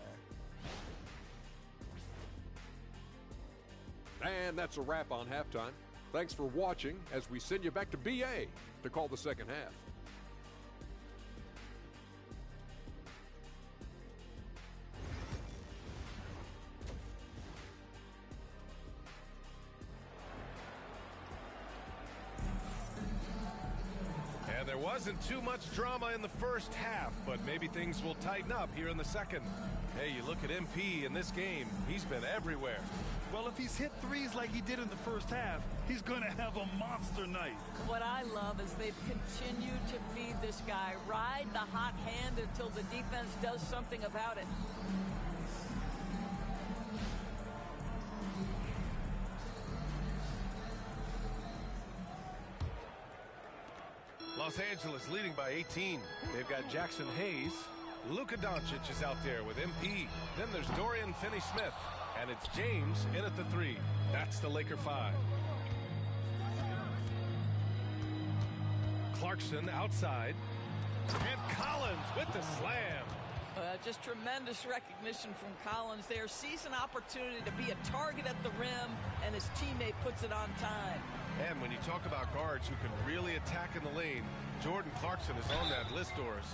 man. And that's a wrap on halftime. Thanks for watching as we send you back to BA to call the second half. And there wasn't too much drama in the first half, but maybe things will tighten up here in the second. Hey, you look at MP in this game, he's been everywhere. Well, if he's hit threes like he did in the first half, he's going to have a monster night. What I love is they've continued to feed this guy, ride the hot hand until the defense does something about it. Los Angeles leading by 18. They've got Jackson Hayes. Luka Doncic is out there with MP. Then there's Dorian Finney-Smith. And it's James in at the 3. That's the Laker 5. Clarkson outside. And Collins with the slam. Just tremendous recognition from Collins there. Sees an opportunity to be a target at the rim, and his teammate puts it on time. And when you talk about guards who can really attack in the lane, Jordan Clarkson is on that list, Doris.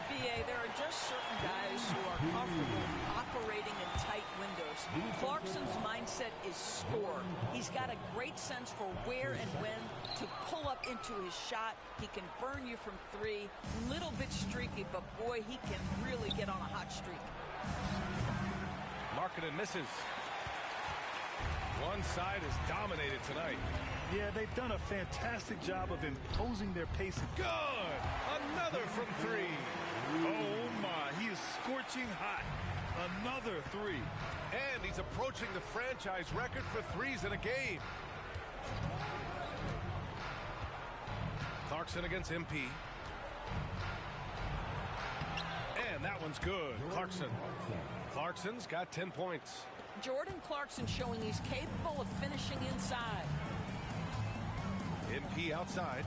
BA, there are just certain guys who are comfortable operating in tight windows. Clarkson's mindset is score. He's got a great sense for where and when to pull up into his shot. He can burn you from 3. Little bit streaky, but boy, he can really get on a hot streak. Markkanen misses. One side is dominated tonight. Yeah, they've done a fantastic job of imposing their pace. Good! Another from 3. Oh my, he is scorching hot. Another 3. And he's approaching the franchise record for threes in a game. Clarkson against MP. And that one's good. Clarkson's got 10 points. Jordan Clarkson showing he's capable of finishing inside. MP outside.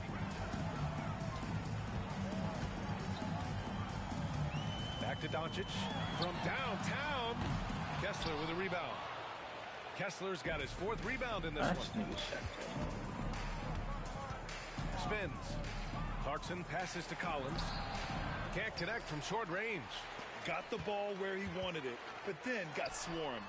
Back to Doncic. From downtown. Kessler with a rebound. Kessler's got his 4th rebound in this one. Spins. Clarkson passes to Collins. Can't connect from short range. Got the ball where he wanted it, but then got swarmed.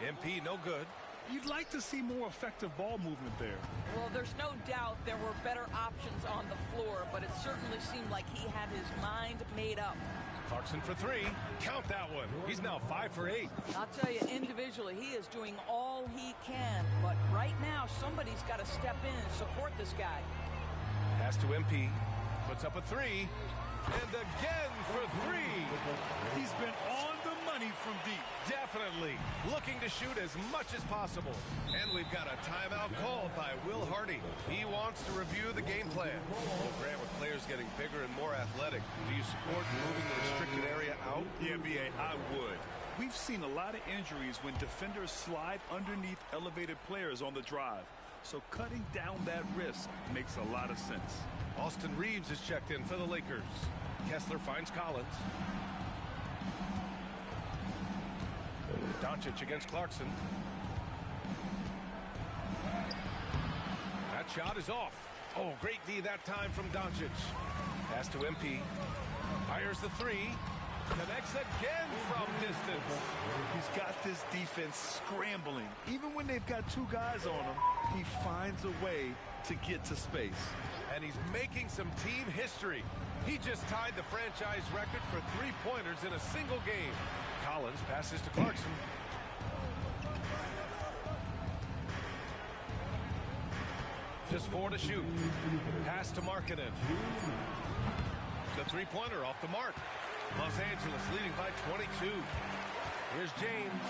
MP no good. You'd like to see more effective ball movement there. Well, there's no doubt there were better options on the floor, but it certainly seemed like he had his mind made up. Clarkson for 3. Count that one. He's now 5 for 8. I'll tell you, individually, he is doing all he can. But right now, somebody's got to step in and support this guy. Pass to MP. Puts up a 3. And again for 3. He's been on the money from deep. Definitely. Looking to shoot as much as possible. And we've got a timeout called by Will Hardy. He wants to review the game plan. Well, Grant, with players getting bigger and more athletic, do you support moving the restricted area out? Yeah, BA, I would. we've seen a lot of injuries when defenders slide underneath elevated players on the drive. So cutting down that risk makes a lot of sense. Austin Reeves is checked in for the Lakers. Kessler finds Collins. Doncic against Clarkson. That shot is off. Oh, great D that time from Doncic. Pass to MP. Fires the three. Connects again from distance. He's got this defense scrambling. Even when they've got two guys on him, he finds a way to get to space. And he's making some team history. He just tied the franchise record for three-pointers in a single game. Collins passes to Clarkson. Just 4 to shoot. Pass to Markkanen. The three-pointer off the mark. Los Angeles leading by 22. Here's James.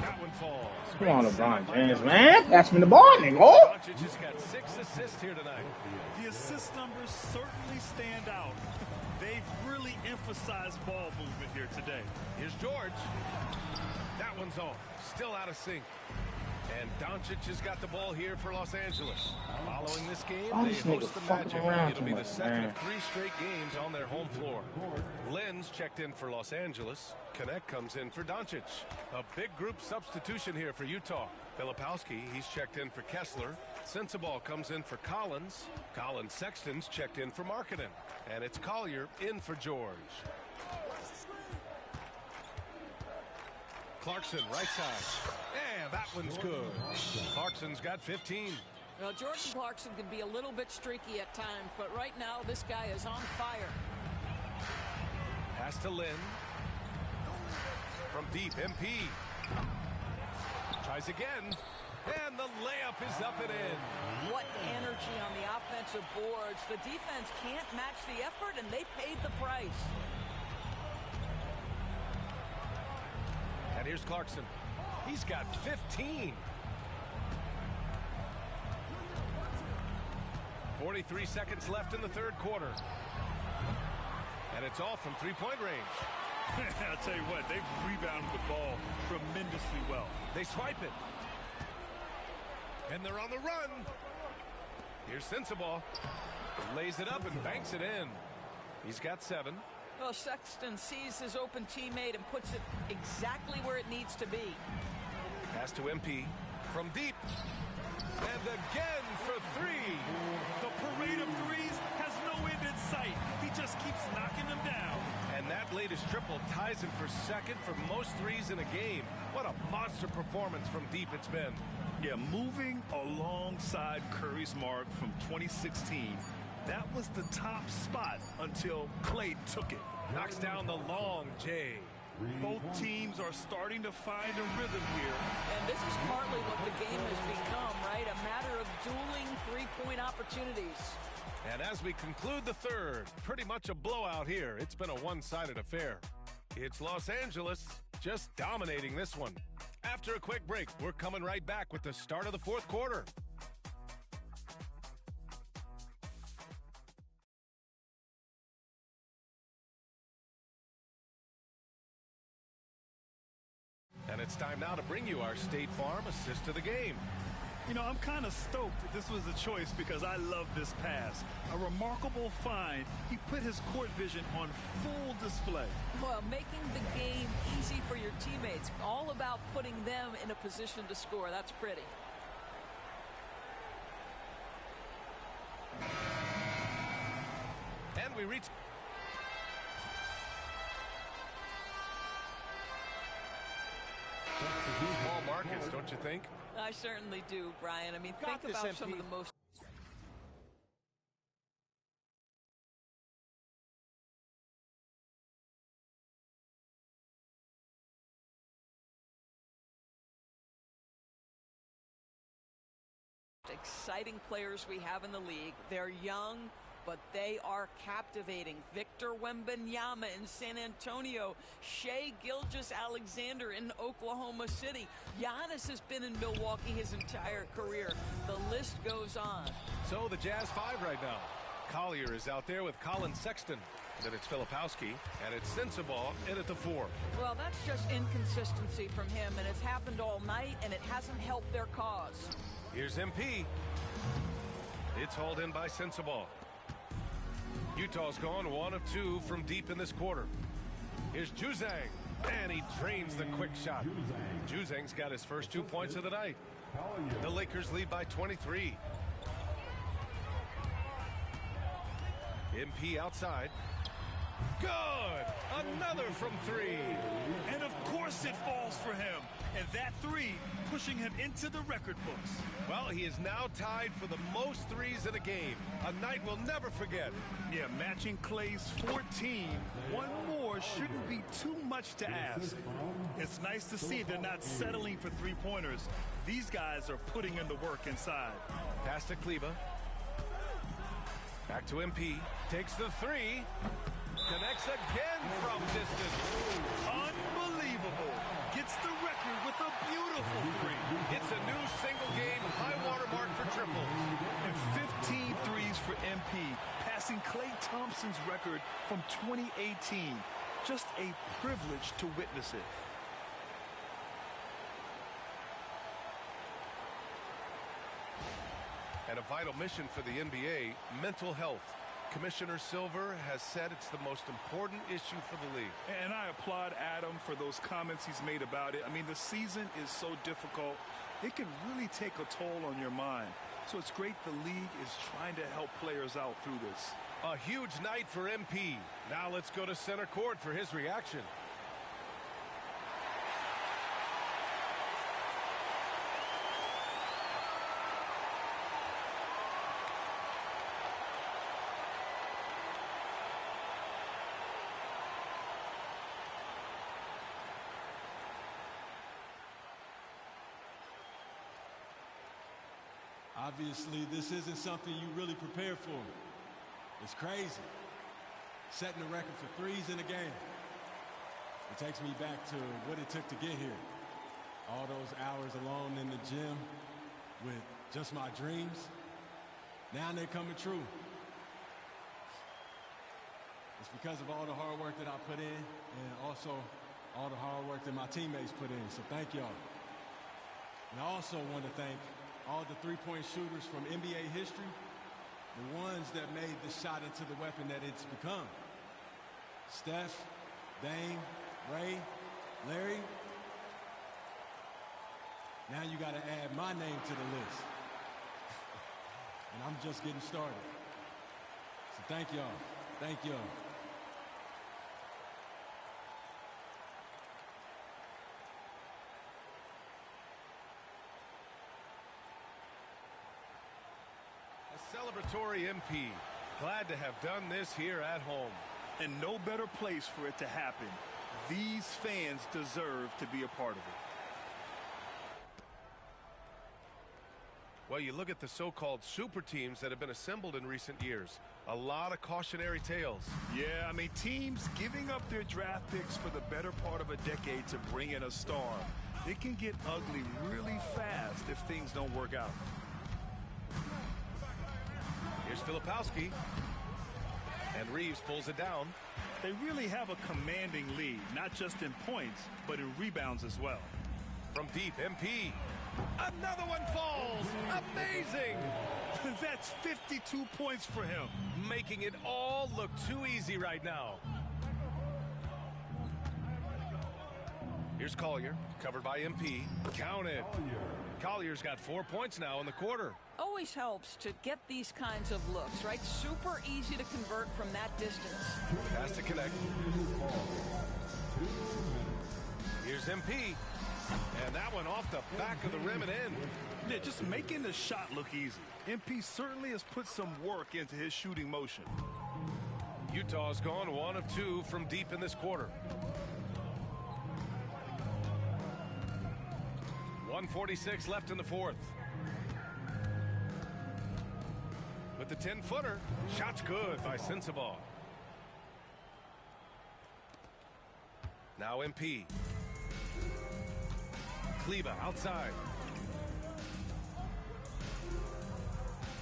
That one falls. Come on, LeBron James, man. Pass me the ball, nigga. Doncic has got 6 assists here tonight. The assist numbers certainly stand out. They've really emphasized ball movement here today. Here's George. That one's off. Still out of sync. And Doncic has got the ball here for Los Angeles. Following this game, they host the Magic. It'll be the second of 3 straight games on their home floor. Lenz checked in for Los Angeles. Connect comes in for Doncic. A big group substitution here for Utah. Filipowski, he's checked in for Kessler. Sensabaugh comes in for Collins. Colin Sexton's checked in for Markkanen. And it's Collier in for George. Clarkson, right side. And that one's good. Clarkson's got 15. Well, Jordan Clarkson can be a little bit streaky at times, but right now this guy is on fire. Pass to Lynn. From deep, MP. Tries again. And the layup is up and in. What energy on the offensive boards. The defense can't match the effort, and they paid the price. And here's Clarkson. He's got 15. 43 seconds left in the third quarter. And it's all from three-point range. I'll tell you what, they've rebounded the ball tremendously well. They swipe it. And they're on the run. Here's Sensabaugh. Lays it up and banks it in. He's got 7. Well, Sexton sees his open teammate and puts it exactly where it needs to be. Pass to MP from deep. And again for 3. The parade of threes has no end in sight. He just keeps knocking them down. And that latest triple ties him for second for most threes in a game. What a monster performance from deep it's been. Yeah, moving alongside Curry's mark from 2016. That was the top spot until Clay took it. Knocks down the long J. Both teams are starting to find a rhythm here. And this is partly what the game has become, right? A matter of dueling three-point opportunities. And as we conclude the third, pretty much a blowout here. It's been a one-sided affair. It's Los Angeles just dominating this one. After a quick break, we're coming right back with the start of the fourth quarter. And it's time now to bring you our State Farm assist to the game. You know, I'm kind of stoked that this was a choice because I love this pass. A remarkable find. He put his court vision on full display. Well, making the game easy for your teammates. All about putting them in a position to score. That's pretty. And we reach... Small markets, don't you think? I certainly do, Brian. I mean, think about some of the most... exciting players we have in the league. They're young, but they are captivating. Victor Wembanyama in San Antonio, Shai Gilgeous-Alexander in Oklahoma City. Giannis has been in Milwaukee his entire career. The list goes on. So the Jazz 5 right now. Collier is out there with Colin Sexton. Then it's Filipowski, and it's Sensabaugh in at the 4. Well, that's just inconsistency from him, and it's happened all night, and it hasn't helped their cause. Here's MP. It's hauled in by Sensabaugh. Utah's gone 1 of 2 from deep in this quarter. Here's Juzang, and he drains the quick shot. Juzang's got his first 2 points of the night. The Lakers lead by 23. MP outside. Good! Another from 3. And of course it falls for him. And that 3 pushing him into the record books. Well, he is now tied for the most threes in a game. A night we'll never forget. Yeah, matching Clay's 14. One more shouldn't be too much to ask. It's nice to see they're not settling for three-pointers. These guys are putting in the work inside. Pass to Kleber. Back to MP. Takes the 3. Connects again from distance. Unbelievable. Gets the record with a beautiful 3. It's a new single-game high-water mark for triples. And 15 threes for MP, passing Klay Thompson's record from 2018. Just a privilege to witness it. And a vital mission for the NBA, mental health. Commissioner Silver has said it's the most important issue for the league. And I applaud Adam for those comments he's made about it. I mean, the season is so difficult. It can really take a toll on your mind. So it's great the league is trying to help players out through this. A huge night for MP. Now let's go to center court for his reaction. Obviously, this isn't something you really prepare for. It's crazy. Setting the record for threes in a game. It takes me back to what it took to get here. All those hours alone in the gym with just my dreams. Now they're coming true. It's because of all the hard work that I put in and also all the hard work that my teammates put in. So thank y'all. And I also want to thank all the three-point shooters from NBA history, the ones that made this shot into the weapon that it's become. Steph, Dame, Ray, Larry. Now you got to add my name to the list. And I'm just getting started. So thank y'all. Thank y'all. A celebratory MP. Glad to have done this here at home. And no better place for it to happen. These fans deserve to be a part of it. Well, you look at the so-called super teams that have been assembled in recent years. A lot of cautionary tales. Yeah, I mean, teams giving up their draft picks for the better part of a decade to bring in a star. It can get ugly really fast if things don't work out. Here's Filipowski. And Reeves pulls it down. They really have a commanding lead, not just in points, but in rebounds as well. From deep, MP. Another one falls. Amazing. That's 52 points for him. Making it all look too easy right now. Here's Collier, covered by MP. Count it. Collier's got 4 points now in the quarter. Always helps to get these kinds of looks, right? Super easy to convert from that distance. Has to connect. Here's MP. And that one off the back of the rim and in. Yeah, just making the shot look easy. MP certainly has put some work into his shooting motion. Utah's gone 1 of 2 from deep in this quarter. 1:46 left in the fourth. With the 10-footer, shot's good by Sensabaugh. Now MP. Kleber outside.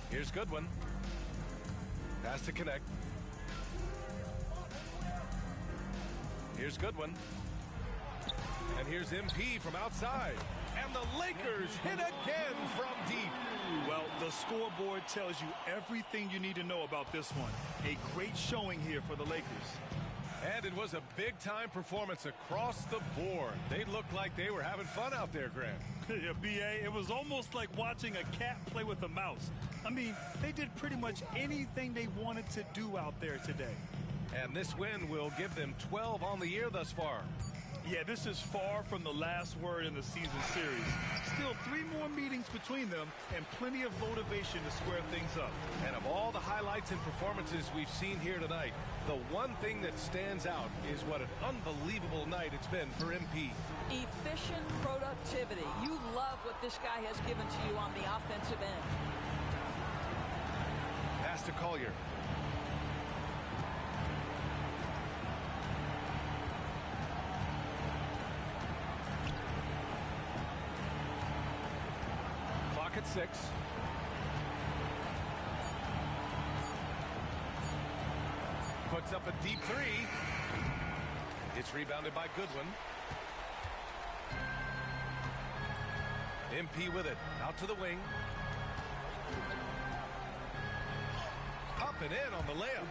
Here's Goodwin. Pass to connect. Here's Goodwin. And here's MP from outside. And the Lakers hit again from deep. Well, the scoreboard tells you everything you need to know about this one. A great showing here for the Lakers. And it was a big-time performance across the board. They looked like they were having fun out there, Grant. Yeah, B.A., it was almost like watching a cat play with a mouse. I mean, they did pretty much anything they wanted to do out there today. And this win will give them 12 on the year thus far. Yeah, this is far from the last word in the season series. Still 3 more meetings between them and plenty of motivation to square things up. And of all the highlights and performances we've seen here tonight, the one thing that stands out is what an unbelievable night it's been for MP. Efficient productivity. You love what this guy has given to you on the offensive end. Pass to Collier. At 6. Puts up a deep 3. It's rebounded by Goodwin. MP with it. Out to the wing. Up and in on the layup.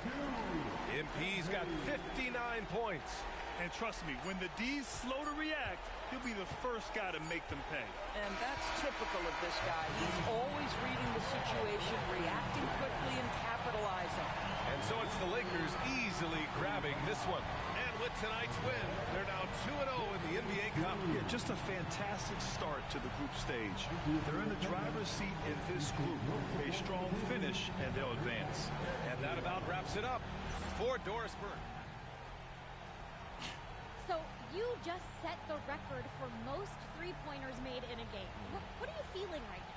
MP's got 59 points. And trust me, when the D's slow to react, he'll be the first guy to make them pay. And that's typical of this guy. He's always reading the situation, reacting quickly, and capitalizing. And so it's the Lakers easily grabbing this one. And with tonight's win, they're now 2-0 in the NBA Cup. Yeah, just a fantastic start to the group stage. They're in the driver's seat in this group. A strong finish, and they'll advance. And that about wraps it up for Doris Burke. So you just set the record for most three-pointers made in a game. What are you feeling right now?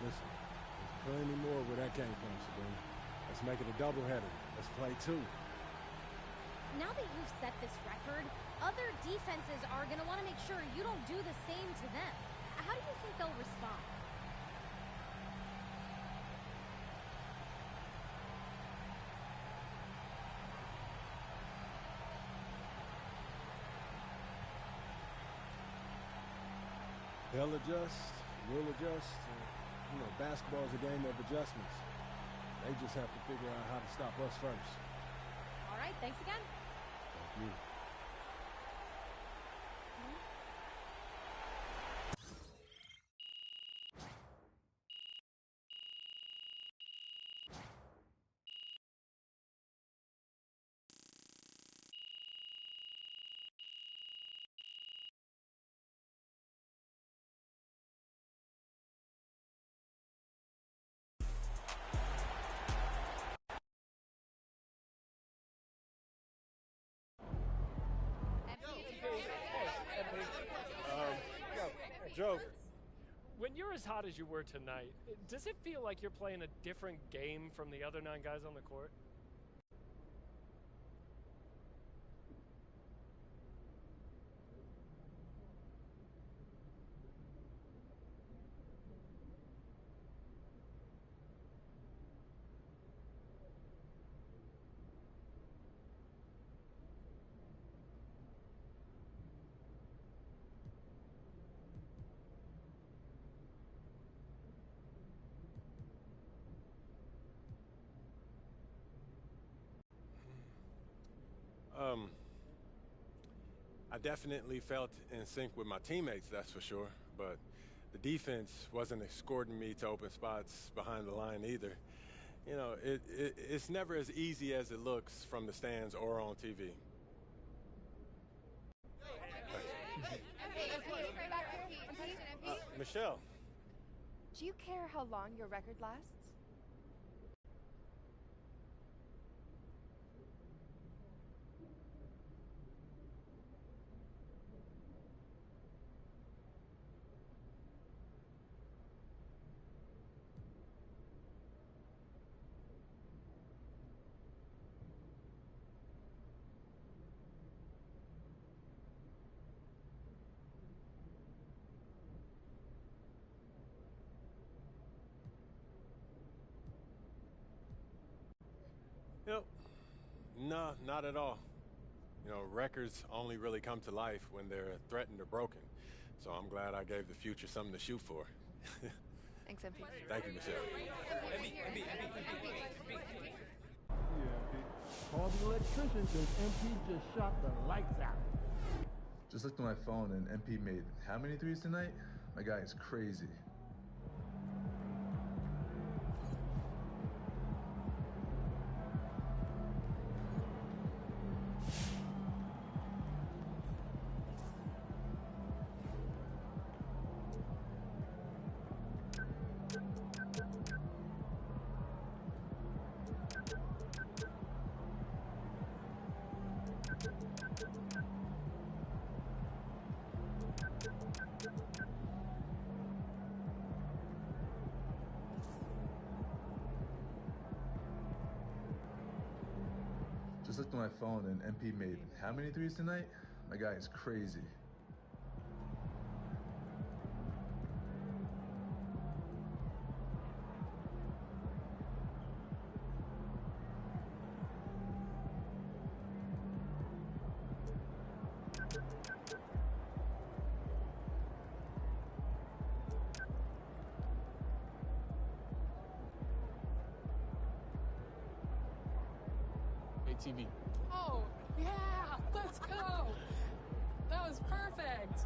Listen, there's plenty more where that came from, Sabrina. Let's make it a doubleheader. Let's play 2. Now that you've set this record, other defenses are going to want to make sure you don't do the same to them. How do you think they'll respond? They'll adjust, we'll adjust. You know, basketball is a game of adjustments. They just have to figure out how to stop us first. All right, thanks again. Thank you. Joe, when you're as hot as you were tonight, does it feel like you're playing a different game from the other 9 guys on the court? I definitely felt in sync with my teammates, that's for sure. But the defense wasn't escorting me to open spots behind the line either. You know, it's never as easy as it looks from the stands or on TV. Michelle. Do you care how long your record lasts? No, not at all. You know, records only really come to life when they're threatened or broken. So I'm glad I gave the future something to shoot for. Thanks, MP. Thank you, Michelle. Call the electrician because MP just shot the lights out. Just looked at my phone and MP made how many threes tonight? My guy is crazy. Just looked at my phone and MP made how many threes tonight? My guy is crazy. TV. Oh, yeah, let's go. That was perfect.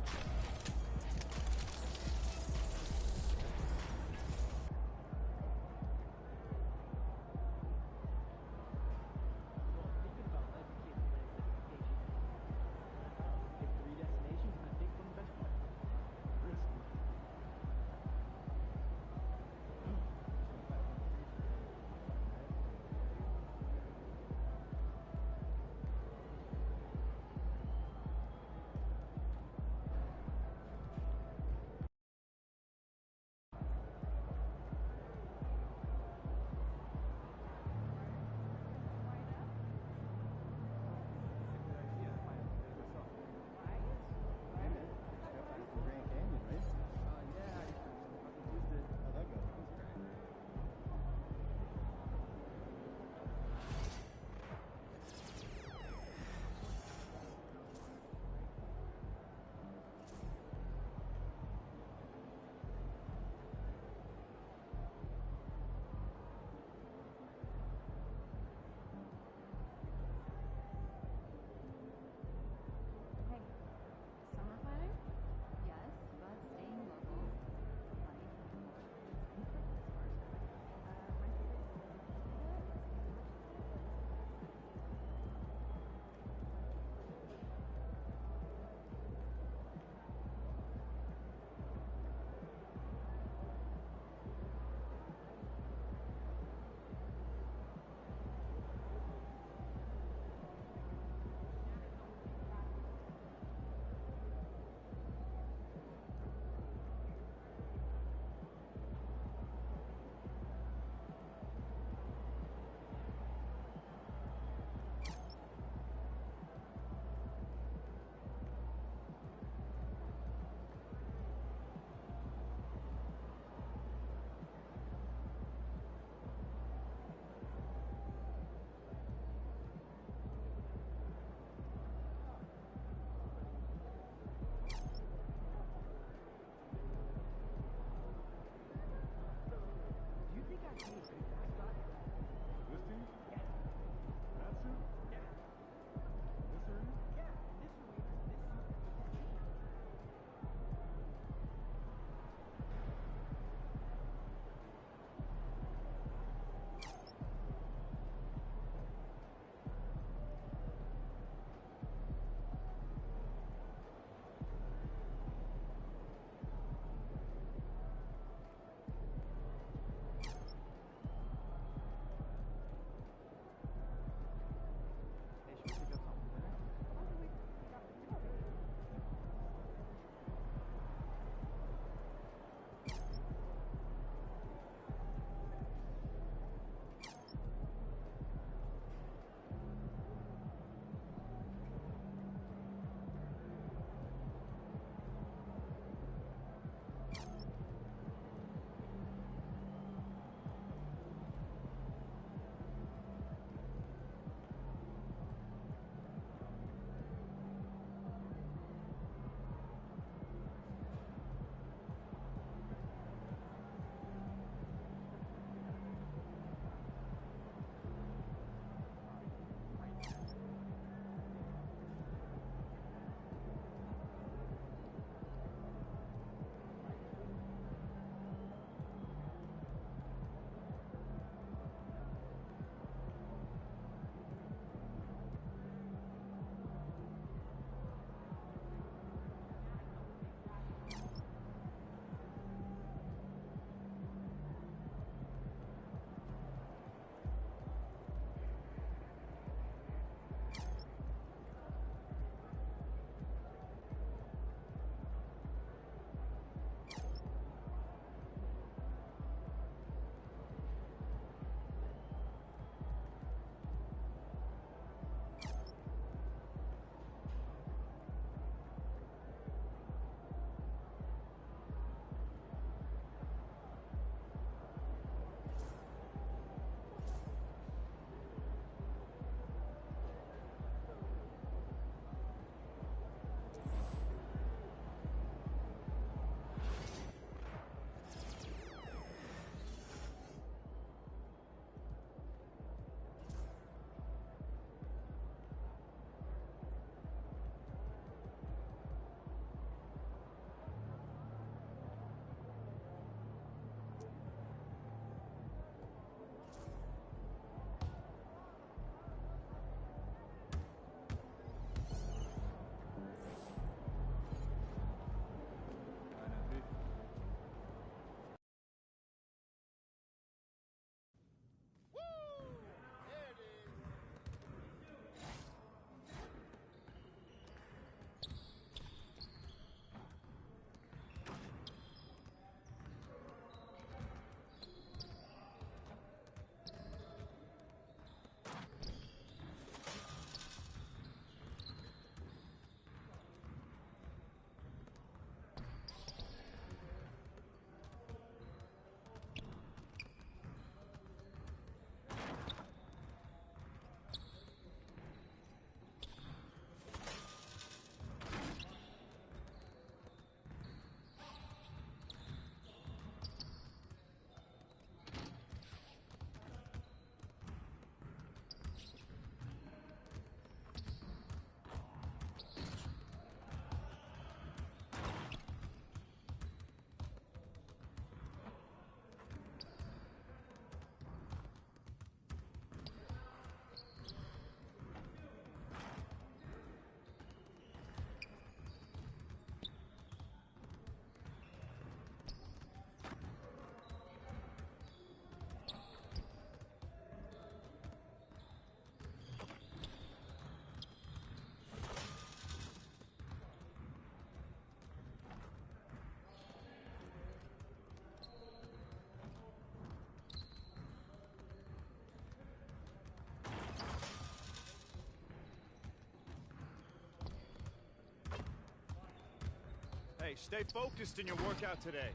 Hey, stay focused in your workout today.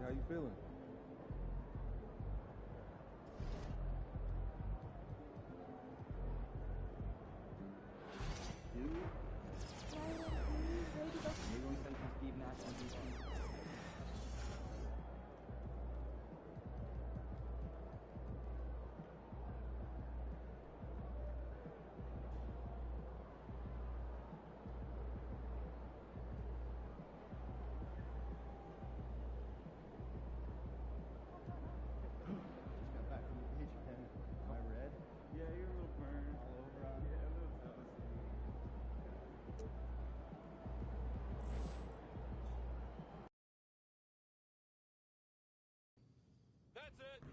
How you feeling? That's it.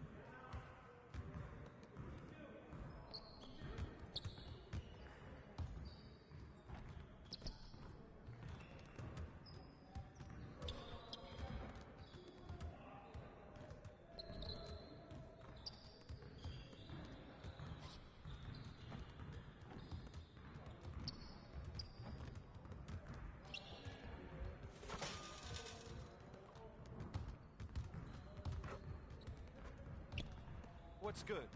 What's good?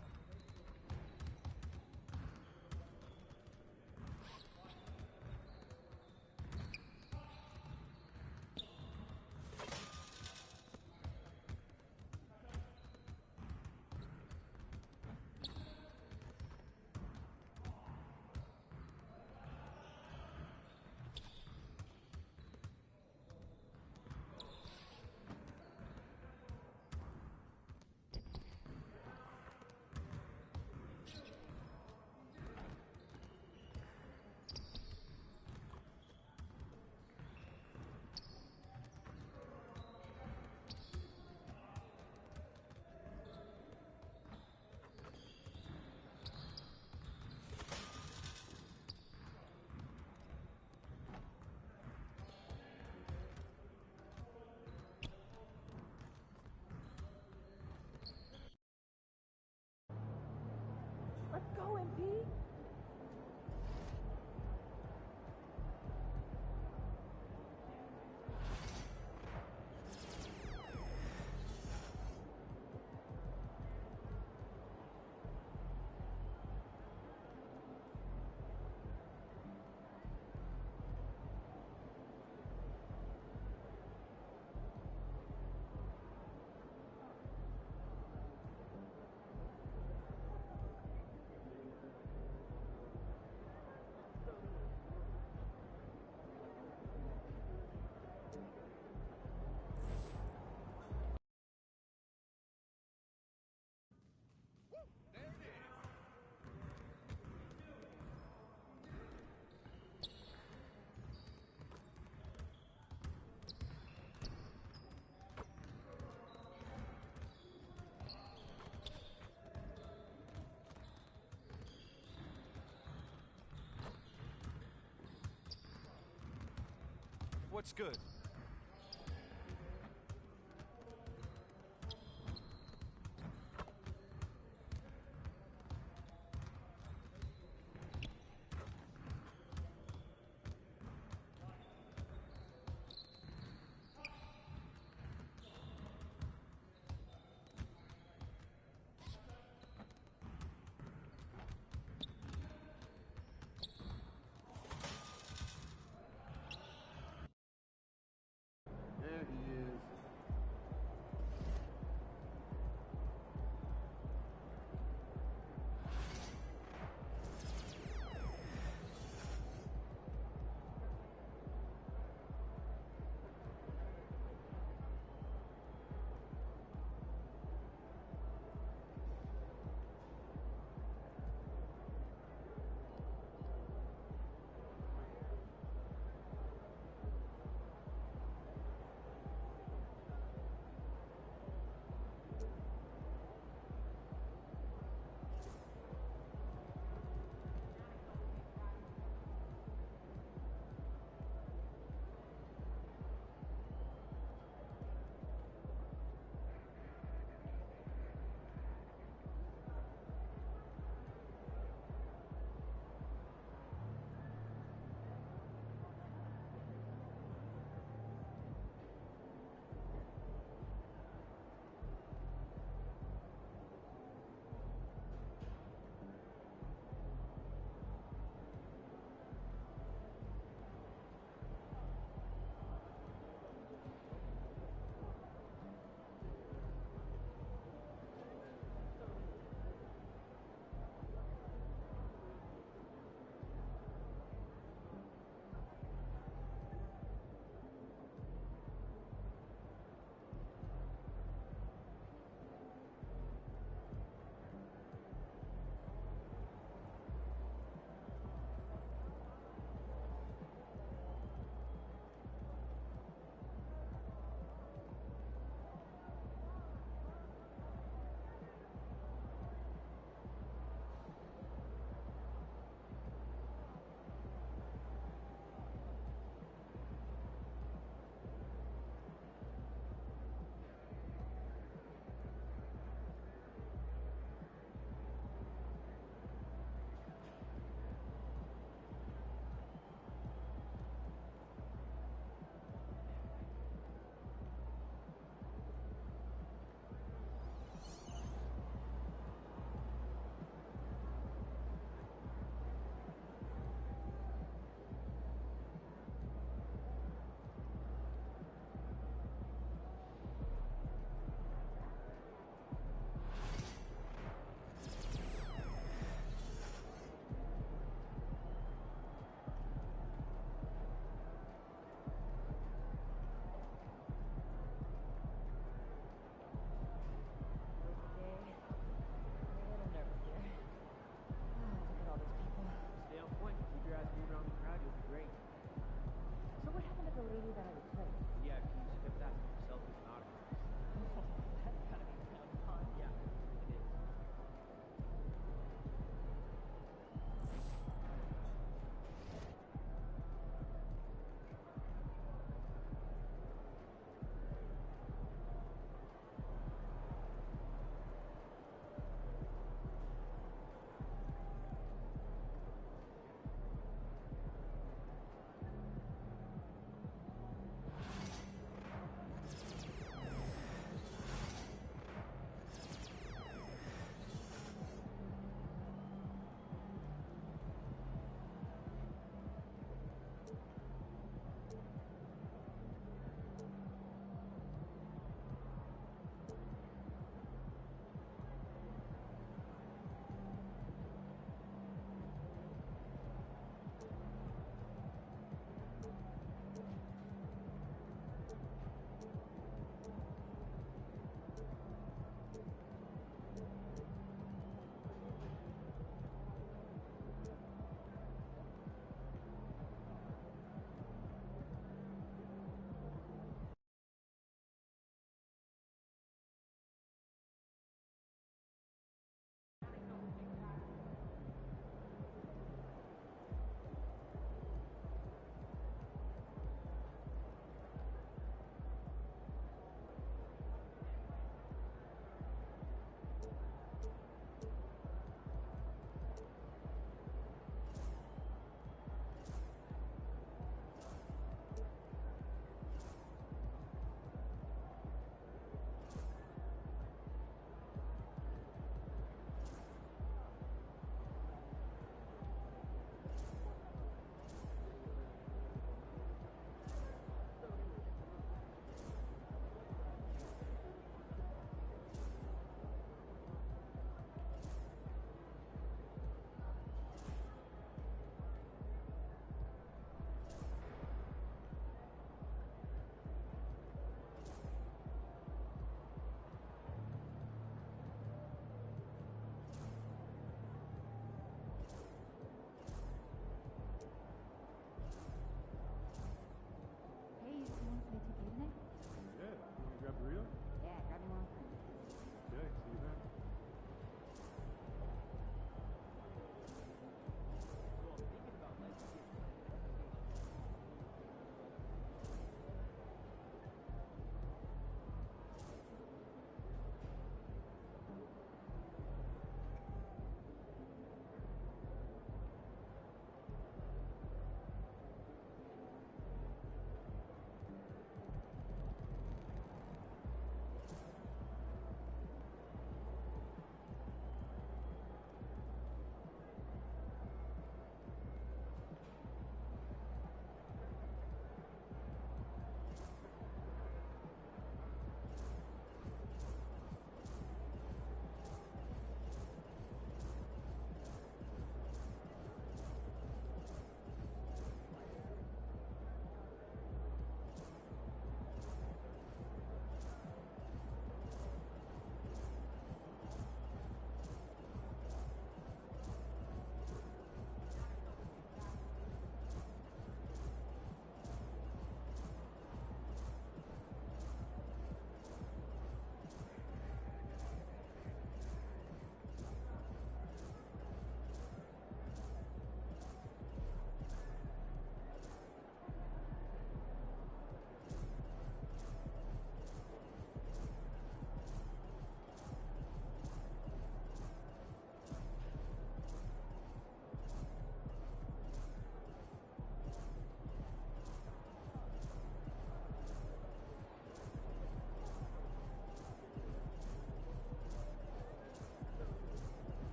What's good?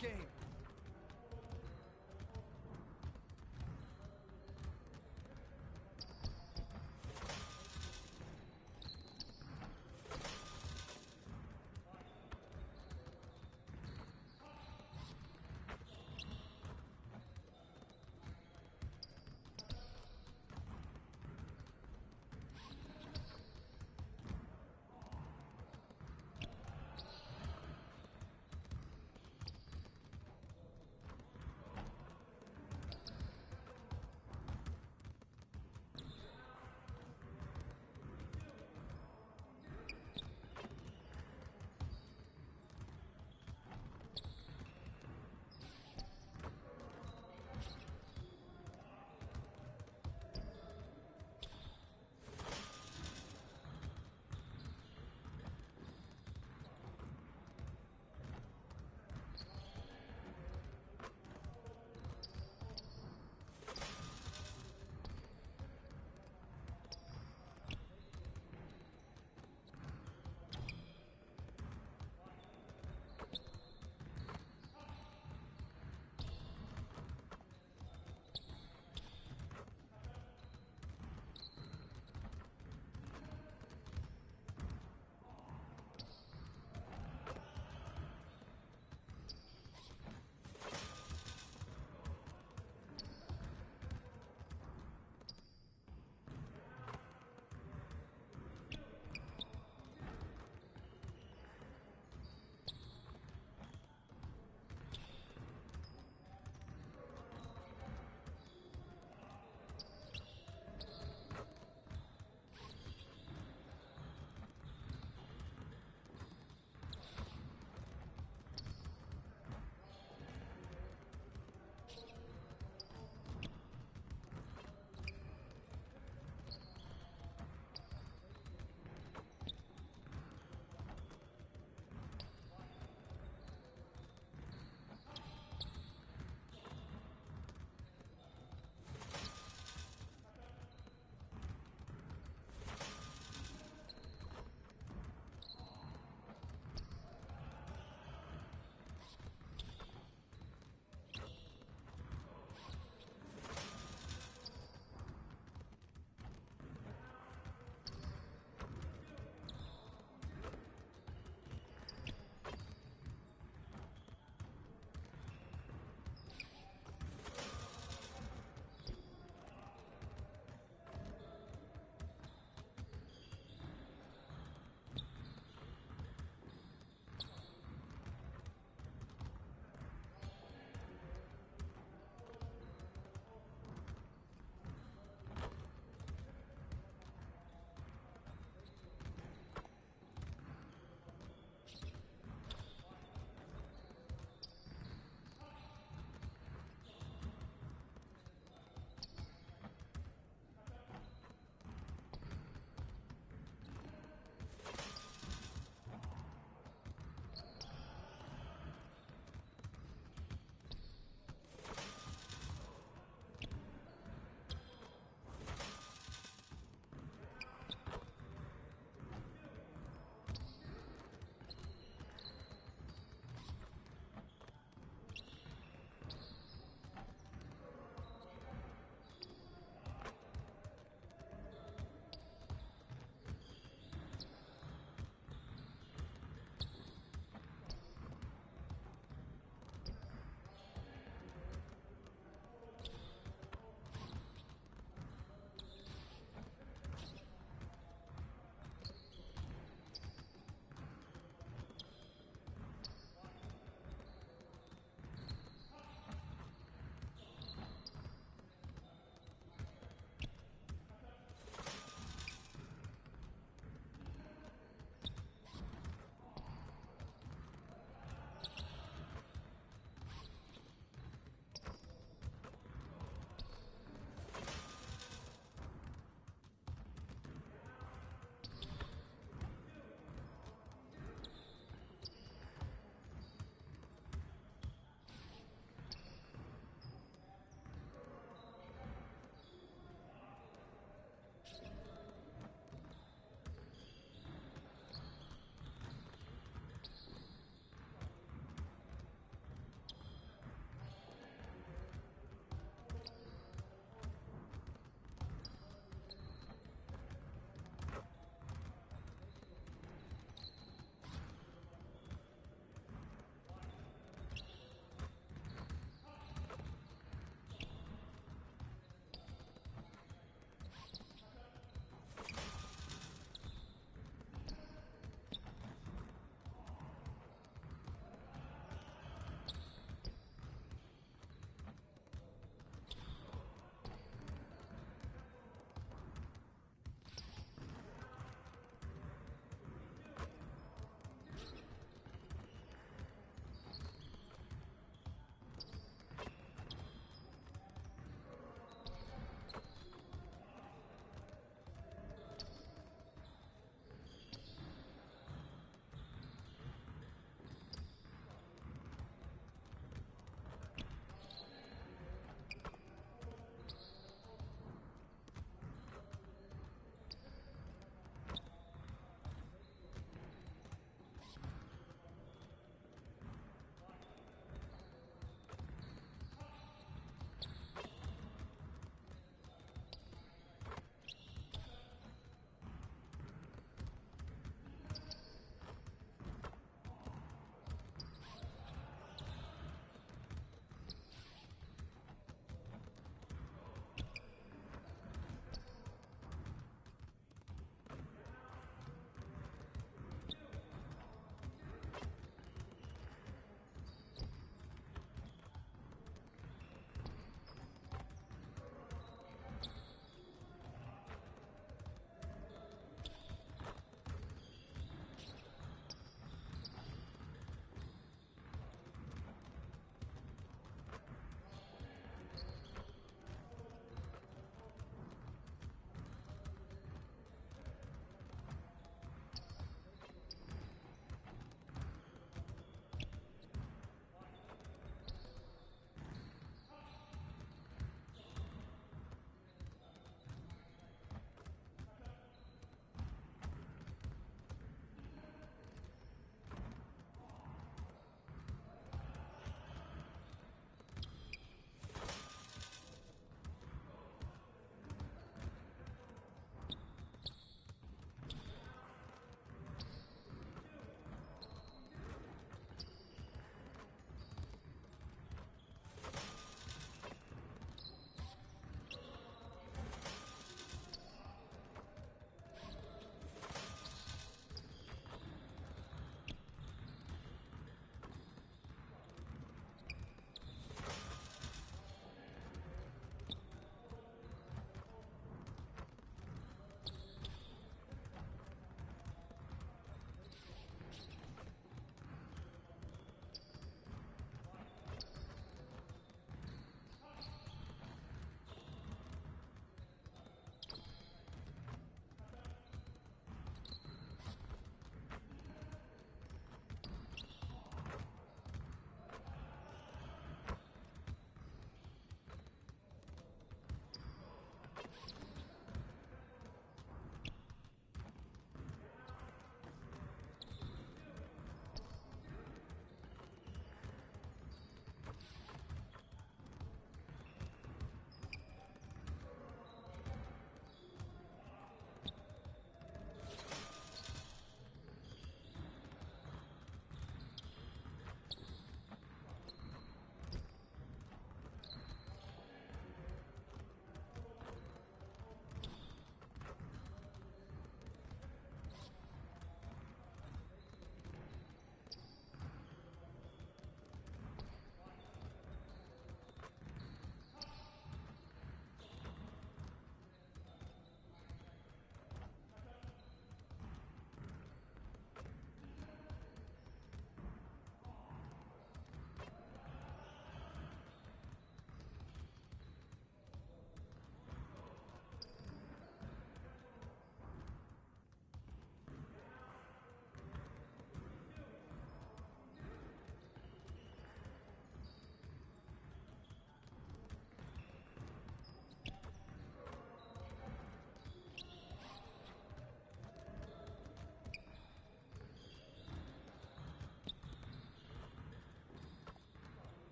that game.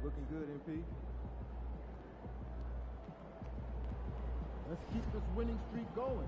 Looking good, MP. Let's keep this winning streak going.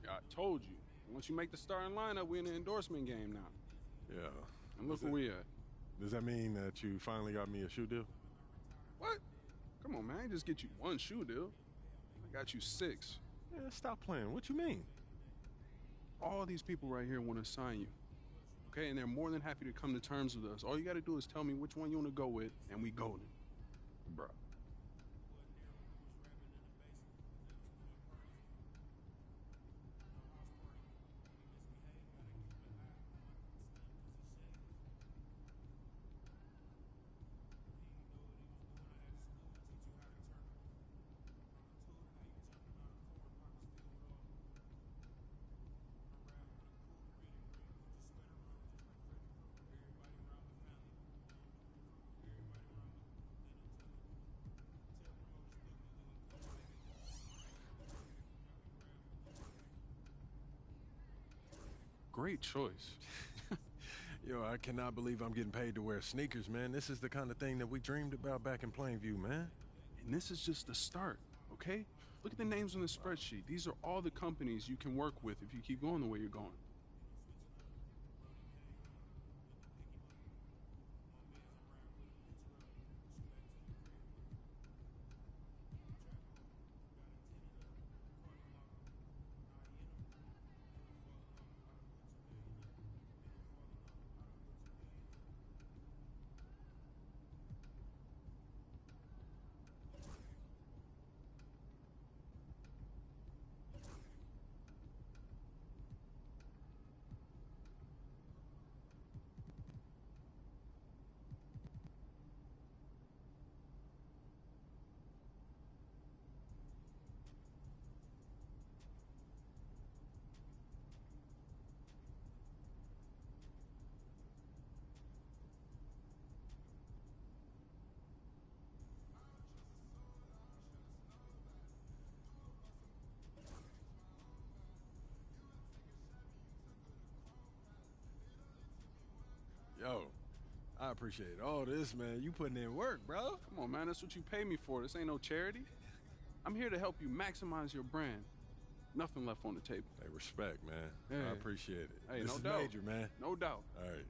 I told you. Once you make the starting lineup, we're in the endorsement game now. Yeah. And look where we at. Does that mean that you finally got me a shoe deal? What? Come on, man. I ain't just get you one shoe deal. I got you 6. Yeah, stop playing. What you mean? All these people right here want to sign you. Okay, and they're more than happy to come to terms with us. All you got to do is tell me which one you want to go with, and we golden. Bro. Great choice. Yo, I cannot believe I'm getting paid to wear sneakers, man. This is the kind of thing that we dreamed about back in Plainview, man. And this is just the start, okay? Look at the names on the spreadsheet. These are all the companies you can work with if you keep going the way you're going. I appreciate all this, man. You putting in work, bro. Come on, man. That's what you pay me for. This ain't no charity. I'm here to help you maximize your brand. Nothing left on the table. Hey, respect, man. Hey. I appreciate it. Hey, this no is doubt. major, man. No doubt. All right.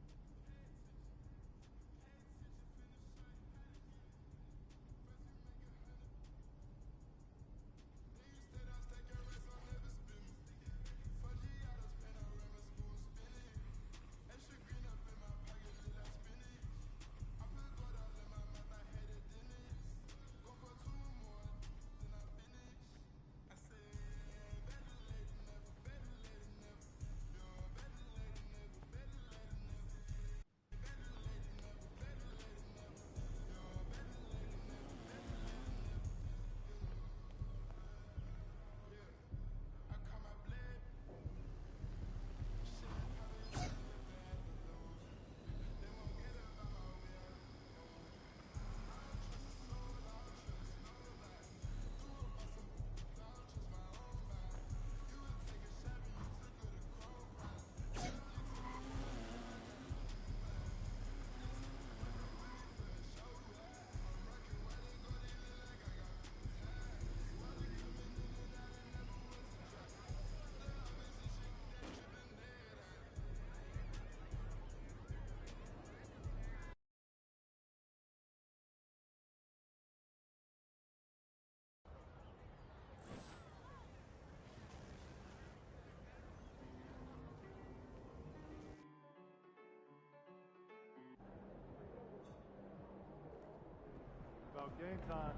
About game time,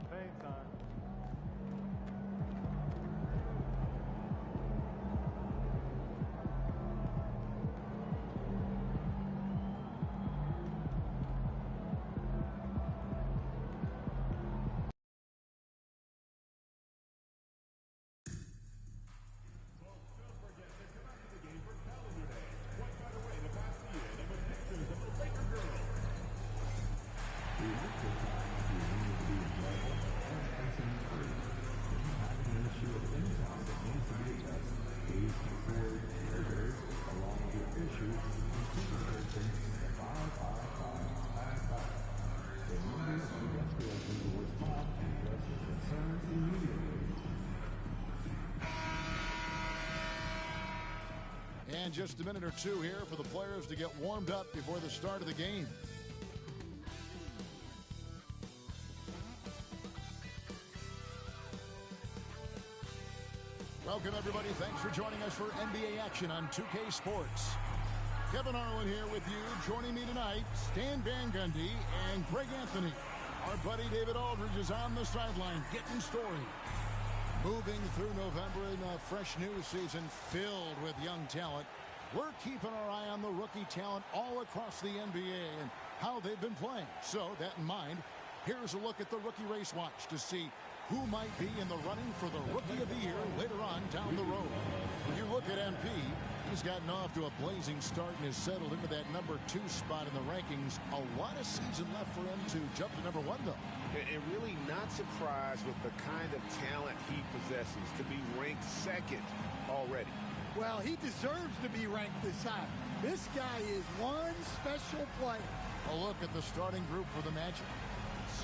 pain time. And just a minute or two here for the players to get warmed up before the start of the game. Welcome, everybody. Thanks for joining us for NBA action on 2K Sports. Kevin Harlan here with you. Joining me tonight, Stan Van Gundy and Greg Anthony. Our buddy David Aldridge is on the sideline getting story. Moving through November in a fresh new season filled with young talent. We're keeping our eye on the rookie talent all across the NBA and how they've been playing. So, that in mind, here's a look at the Rookie Race Watch to see who might be in the running for the Rookie of the Year later on down the road. When you look at MP, he's gotten off to a blazing start and has settled into that number 2 spot in the rankings. A lot of season left for him to jump to number 1, though. And really not surprised with the kind of talent he possesses to be ranked 2nd already. Well, he deserves to be ranked this high. This guy is one special player. A look at the starting group for the Magic.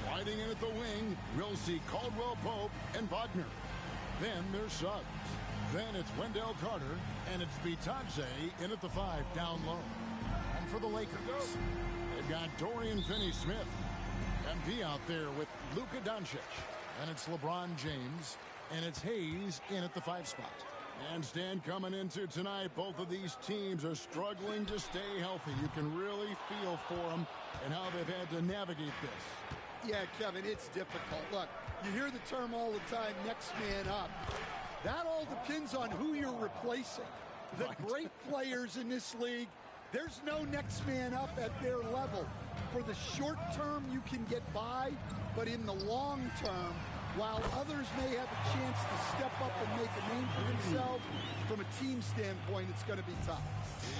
Sliding in at the wing, we'll see Caldwell Pope and Wagner. Then there's Suggs. Then it's Wendell Carter, and it's Bitadze in at the 5 down low. And for the Lakers, they've got Dorian Finney-Smith. MP out there with Luka Doncic. And it's LeBron James, and it's Hayes in at the 5 spot. And Stan, coming into tonight, both of these teams are struggling to stay healthy. You can really feel for them and how they've had to navigate this. Yeah, Kevin, it's difficult. Look, you hear the term all the time, next man up. That all depends on who you're replacing. The great players in this league, there's no next man up at their level. For the short term, you can get by, but in the long term, while others may have a chance to step up and make a name for themselves, from a team standpoint, it's going to be tough.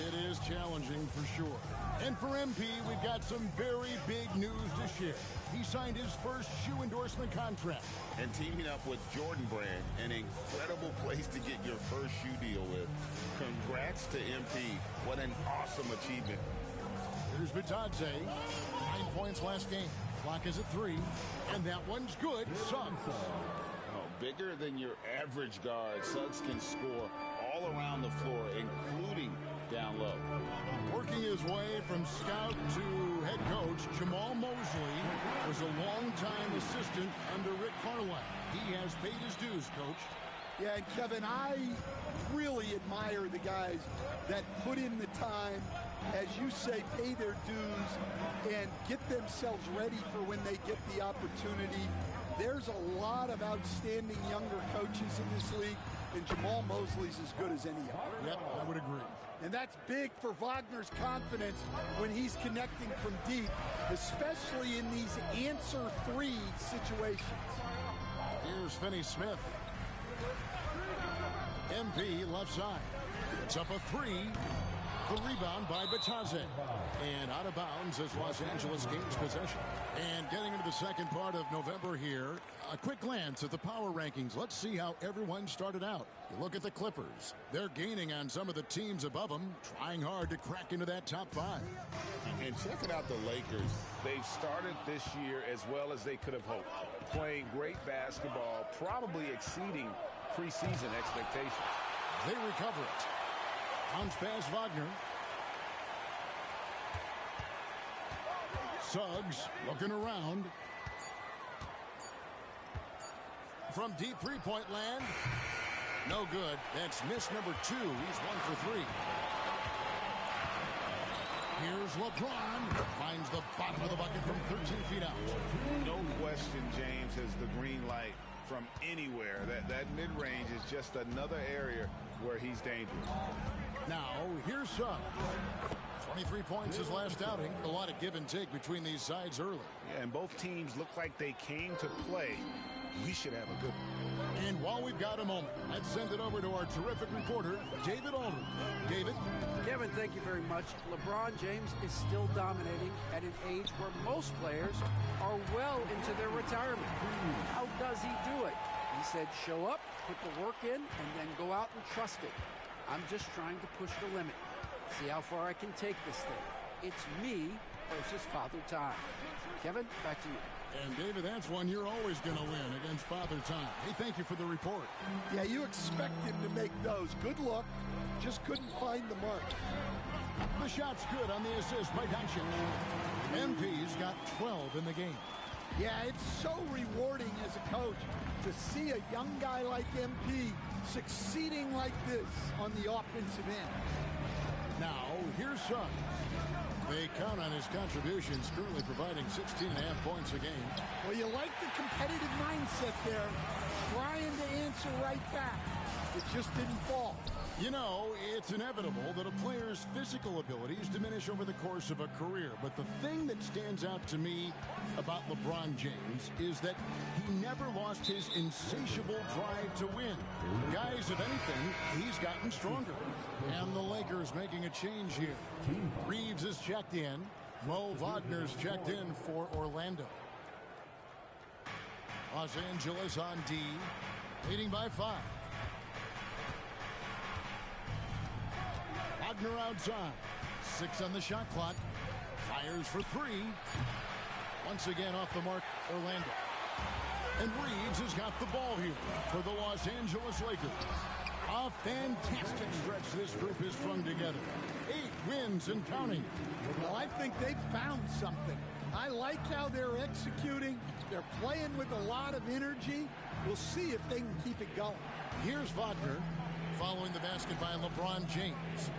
It is challenging for sure. And for MP, we've got some very big news to share. He signed his first shoe endorsement contract. And teaming up with Jordan Brand, an incredible place to get your first shoe deal with. Congrats to MP. What an awesome achievement. Here's Bitadze. 9 points last game. Clock is at 3. And that one's good. Suggs. Oh, bigger than your average guard. Suggs can score all around the floor, including down low. Working his way from scout to head coach, Jamal Mosley was a longtime assistant under Rick Carlisle. He has paid his dues, Coach. Yeah, and Kevin, I really admire the guys that put in the time, as you say, pay their dues and get themselves ready for when they get the opportunity. There's a lot of outstanding younger coaches in this league, and Jamal Mosley's as good as any of them. Yep, I would agree. And that's big for Wagner's confidence when he's connecting from deep, especially in these answer three situations. Here's Finney Smith. MP left side. It's up a 3. The rebound by Bitadze. And out of bounds as Los Angeles gains possession. And getting into the second part of November here, a quick glance at the power rankings. Let's see how everyone started out. You look at the Clippers. They're gaining on some of the teams above them, trying hard to crack into that top 5. And checking out the Lakers, they've started this year as well as they could have hoped. Playing great basketball, probably exceeding preseason expectations. They recover it. Bounce pass Wagner. Suggs looking around. From deep three-point land. No good. That's miss number 2. He's 1 for 3. Here's LeBron. Finds the bottom of the bucket from 13 feet out. No question James has the green light from anywhere. That mid-range is just another area where he's dangerous. Now, here's Suggs. 23 points his last outing. A lot of give and take between these sides early. Yeah, and both teams look like they came to play. We should have a good one. And while we've got a moment, let's send it over to our terrific reporter, David Aldridge. David? Kevin, thank you very much. LeBron James is still dominating at an age where most players are well into their retirement. How does he do it? He said, show up, put the work in, and then go out and trust it. I'm just trying to push the limit. See how far I can take this thing. It's me versus Father Time. Kevin, back to you. And David, that's one you're always going to win against Father Time. Hey, thank you for the report. Yeah, you expect him to make those. Good luck. Just couldn't find the mark. The shot's good on the assist by Doncic. MP's got 12 in the game. Yeah, it's so rewarding as a coach to see a young guy like MP succeeding like this on the offensive end. Now, here's Suggs. They count on his contributions, currently providing 16.5 points a game. Well, you like the competitive mindset there, trying to answer right back. It just didn't fall. You know, it's inevitable that a player's physical abilities diminish over the course of a career. But the thing that stands out to me about LeBron James is that he never lost his insatiable drive to win. Guys, if anything, he's gotten stronger. And the Lakers making a change here. Reeves is checked in. Mo Wagner's checked in for Orlando. Los Angeles on D, leading by 5. Wagner outside. 6 on the shot clock. Fires for 3. Once again off the mark, Orlando. And Reeves has got the ball here for the Los Angeles Lakers. A fantastic stretch this group has strung together. 8 wins and counting. Well, I think they've found something. I like how they're executing. They're playing with a lot of energy. We'll see if they can keep it going. Here's Wagner following the basket by LeBron James.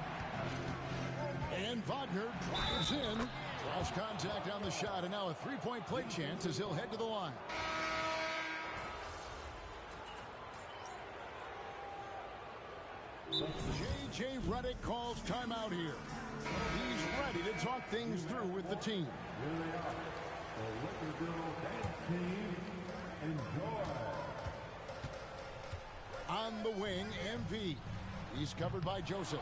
And Wagner drives in. Cross contact on the shot, and now a three-point play chance as he'll head to the line. J.J. Redick calls timeout here. He's ready to talk things through with the team. On the wing, MP. He's covered by Joseph.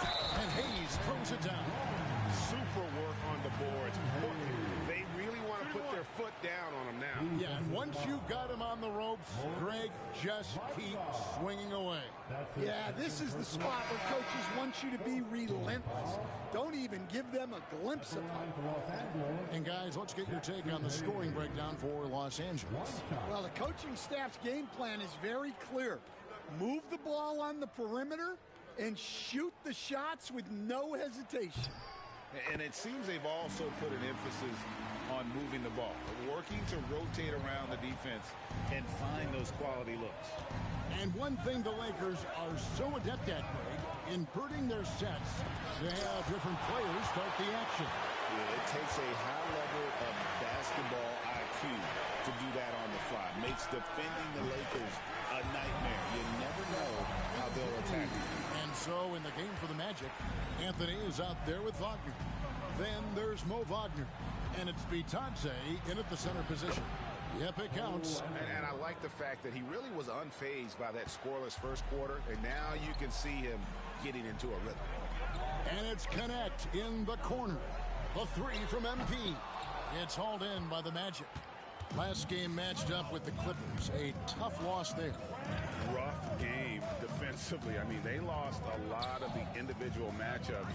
And Hayes throws it down. Super work on the boards. They really want to put their foot down on him now. Yeah, and once you've got him on the ropes, Greg, just keep swinging away. Yeah, this is the spot where coaches want you to be relentless. Don't even give them a glimpse of it. And guys, let's get your take on the scoring breakdown for Los Angeles. Well, the coaching staff's game plan is very clear. Move the ball on the perimeter and shoot the shots with no hesitation. And it seems they've also put an emphasis on moving the ball, working to rotate around the defense and find those quality looks. And one thing the Lakers are so adept at, Greg, inverting their sets to have different players start the action. Yeah, it takes a high level of basketball IQ to do that on the fly. Makes defending the Lakers a nightmare. You never know how they'll attack you. And so in the game for the Magic, Anthony is out there with Wagner. Then there's Mo Wagner. And it's Bitadze in at the center position. Yep, it counts. And I like the fact that he really was unfazed by that scoreless first quarter. And now you can see him getting into a rhythm. And it's Connect in the corner. The three from MP. It's hauled in by the Magic. Last game matched up with the Clippers. A tough loss there. Rough game defensively. I mean, they lost a lot of the individual matchups,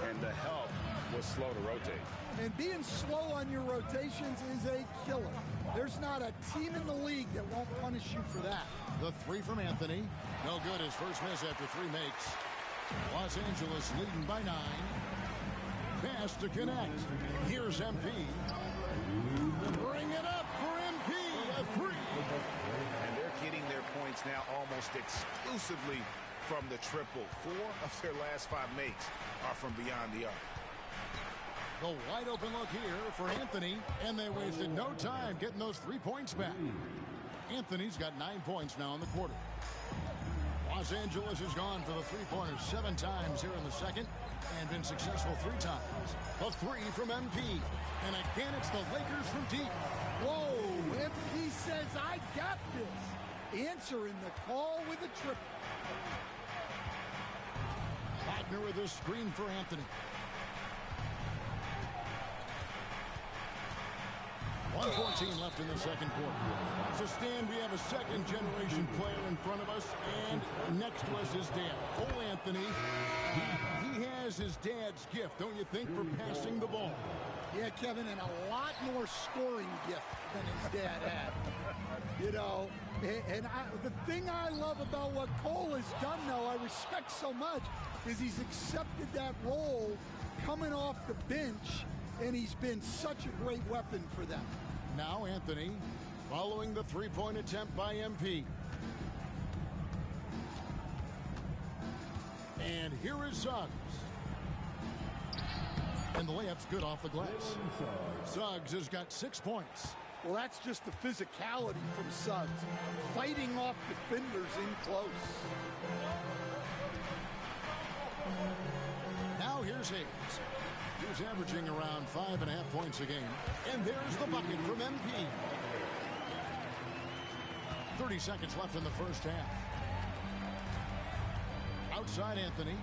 and the help was slow to rotate. And being slow on your rotations is a killer. There's not a team in the league that won't punish you for that. The three from Anthony. No good. His first miss after three makes. Los Angeles leading by 9. Pass to Connect. Here's MP. Bring it up for MP. A three. And they're getting their points now almost exclusively from the triple. 4 of their last 5 makes are from beyond the arc. The wide open look here for Anthony, and they wasted no time getting those 3 points back. Anthony's got 9 points now in the quarter. Los Angeles has gone for the three-pointers 7 times here in the second and been successful 3 times. The three from MP. And again, it's the Lakers from deep. Whoa, MP says, I got this. Answering the call with a triple. Wagner with a screen for Anthony. 1:14 left in the second quarter. So, Stan, we have a second-generation player in front of us, and next to us is dad. Cole Anthony. He has his dad's gift, don't you think, for passing the ball? Yeah, Kevin, and a lot more scoring gift than his dad had. You know, and the thing I love about what Cole has done, though, I respect so much, is he's accepted that role coming off the bench, and he's been such a great weapon for them. Now Anthony following the three-point attempt by MP. And here is Suggs. And the layup's good off the glass. Suggs has got 6 points. Well, that's just the physicality from Suggs, fighting off defenders in close. Now here's Hayes. He's averaging around 5.5 points a game. And there's the bucket from MP. 30 seconds left in the first half. Outside Anthony.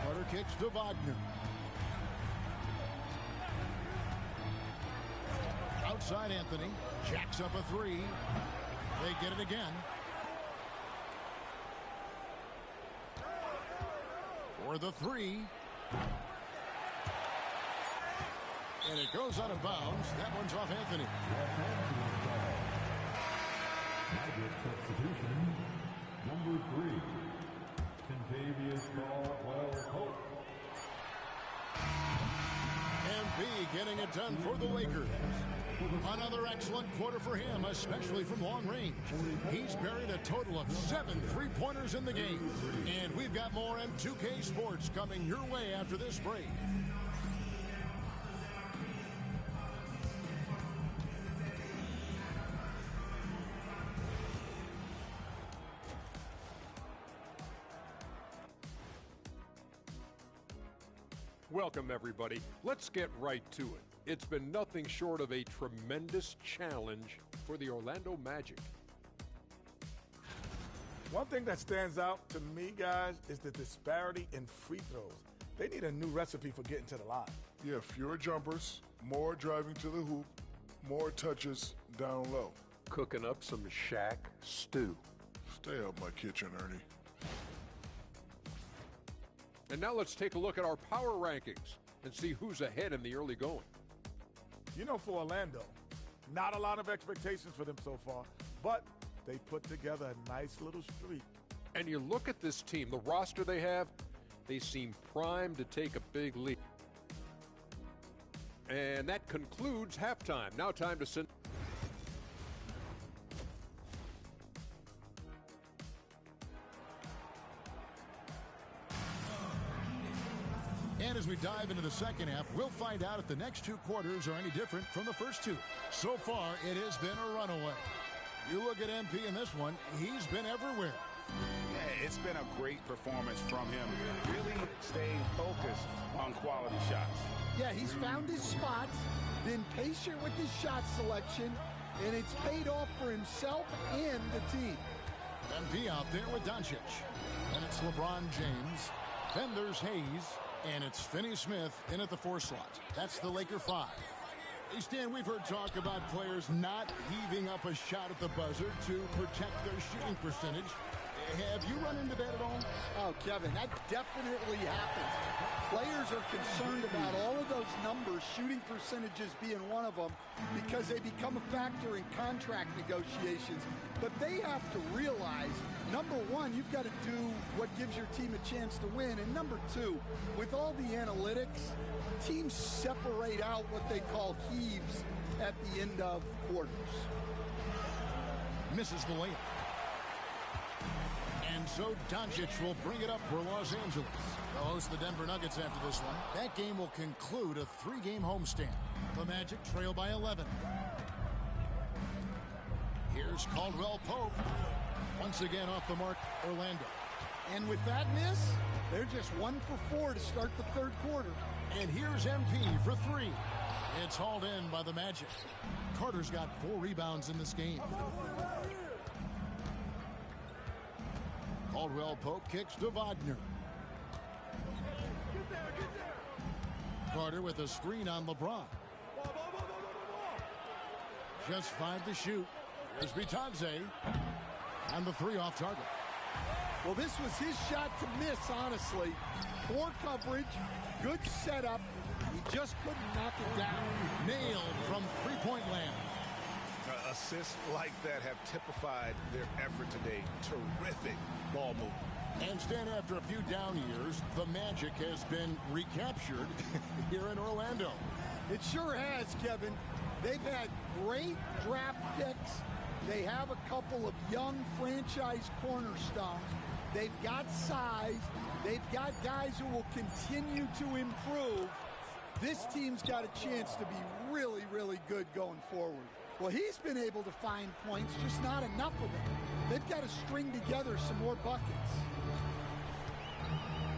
Carter kicks to Wagner. Outside Anthony. Jacks up a three. They get it again. For the three. And it goes out of bounds. That one's off Anthony. Magic substitution, number 3, Contavious Caldwell-Pope. MP getting it done for the Lakers. Another excellent quarter for him, especially from long range. He's buried a total of 7 three-pointers in the game. And we've got more M2K Sports coming your way after this break. Welcome, everybody. Let's get right to it. It's been nothing short of a tremendous challenge for the Orlando Magic. One thing that stands out to me, guys, is the disparity in free throws. They need a new recipe for getting to the line. Yeah, fewer jumpers, more driving to the hoop, more touches down low. Cooking up some Shaq stew. Stay out my kitchen, Ernie. And now let's take a look at our power rankings and see who's ahead in the early going. You know, for Orlando, not a lot of expectations for them so far, but they put together a nice little streak. And you look at this team, the roster they have, they seem primed to take a big lead. And that concludes halftime. Now time to send. And as we dive into the second half, we'll find out if the next two quarters are any different from the first two. So far, it has been a runaway. You look at MP in this one, he's been everywhere. Yeah, it's been a great performance from him. Really staying focused on quality shots. Yeah, he's found his spots, been patient with his shot selection, and it's paid off for himself and the team. MP out there with Doncic. And it's LeBron James. Then there's Hayes. And it's Finney-Smith in at the 4 slot. That's the Laker 5. Hey, Stan, we've heard talk about players not heaving up a shot at the buzzer to protect their shooting percentage. Have you run into that at all? Oh, Kevin, that definitely happens. Players are concerned about all of those numbers, shooting percentages being one of them, because they become a factor in contract negotiations. But they have to realize, number one, you've got to do what gives your team a chance to win. And number two, with all the analytics, teams separate out what they call heaves at the end of quarters. Misses the layup. And so Doncic will bring it up for Los Angeles. They'll host the Denver Nuggets after this one. That game will conclude a 3-game homestand. The Magic trail by 11. Here's Caldwell Pope. Once again off the mark, Orlando. And with that miss, they're just 1 for 4 to start the third quarter. And here's MP for 3. It's hauled in by the Magic. Carter's got 4 rebounds in this game. Caldwell Pope kicks to Wagner. Carter with a screen on LeBron. Just 5 to shoot. Here's Bitadze. And the 3 off target. Well, this was his shot to miss, honestly. Poor coverage, good setup. He just couldn't knock it down. Nailed from three-point land. Assists like that have typified their effort today. Terrific ball movement. And Stan, after a few down years, the Magic has been recaptured here in Orlando. It sure has, Kevin. They've had great draft picks. They have a couple of young franchise cornerstones. They've got size. They've got guys who will continue to improve. This team's got a chance to be really, really good going forward. Well, he's been able to find points, just not enough of them. They've got to string together some more buckets.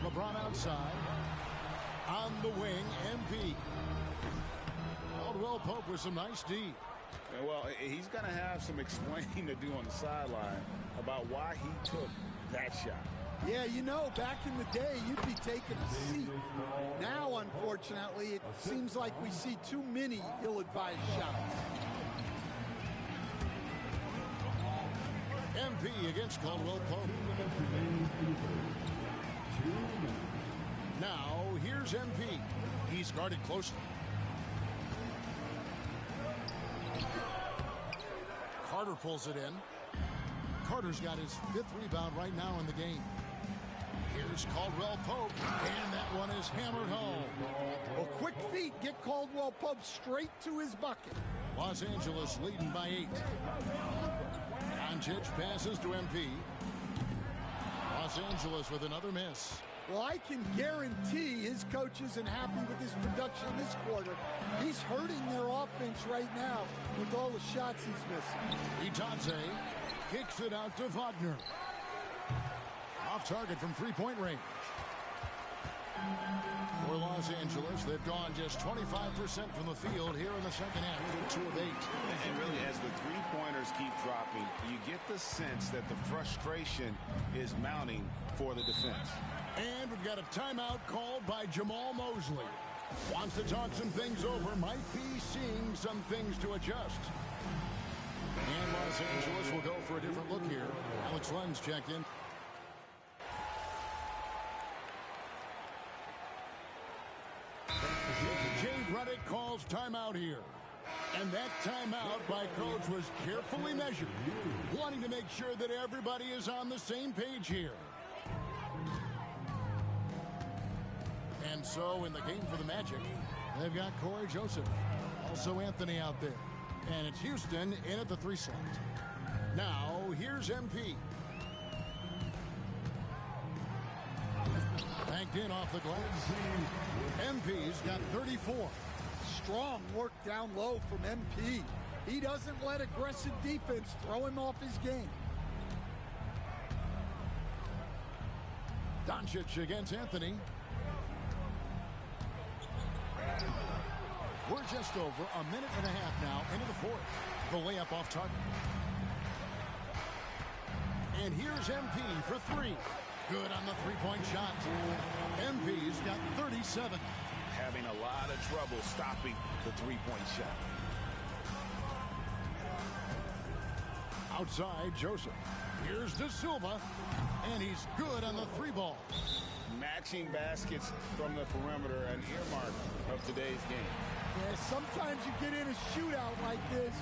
LeBron outside. On the wing, MP. Caldwell Pope with some nice D. Well, he's going to have some explaining to do on the sideline about why he took that shot. Yeah, you know, back in the day, you'd be taking a seat. Now, unfortunately, it seems like we see too many ill-advised shots. MP against Caldwell Pope. Now, here's MP. He's guarded closely. Carter pulls it in. Carter's got his 5th rebound right now in the game. Here's Caldwell Pope, and that one is hammered home. Well, quick feet get Caldwell Pope straight to his bucket. Los Angeles leading by 8. Doncic passes to MP. Los Angeles with another miss. Well, I can guarantee his coach isn't happy with his production this quarter. He's hurting their offense right now with all the shots he's missing. Bitadze kicks it out to Wagner. Off target from three-point range. For Los Angeles, they've gone just 25% from the field here in the second half. 2 of 8. And really, as the three-pointers keep dropping, you get the sense that the frustration is mounting for the defense. And we've got a timeout called by Jamal Mosley. Wants to talk some things over. Might be seeing some things to adjust. And Los Angeles will go for a different look here. Alex Lenz checked in. Jay Ruddick calls timeout here. And that timeout by coach was carefully measured, wanting to make sure that everybody is on the same page here. And so in the game for the Magic, they've got Corey Joseph, also Anthony out there. And it's Houston in at the 3 slot. Now, here's MP. Banked in off the glass. MP's got 34. Strong work down low from MP. He doesn't let aggressive defense throw him off his game. Doncic against Anthony. We're just over a minute and a half now into the fourth. The layup off target. And here's MP for 3. Good on the three-point shot. MP's got 37. Having a lot of trouble stopping the three-point shot. Outside, Joseph. Here's De Silva. And he's good on the 3 ball. Matching baskets from the perimeter, an earmark of today's game. Yeah, sometimes you get in a shootout like this,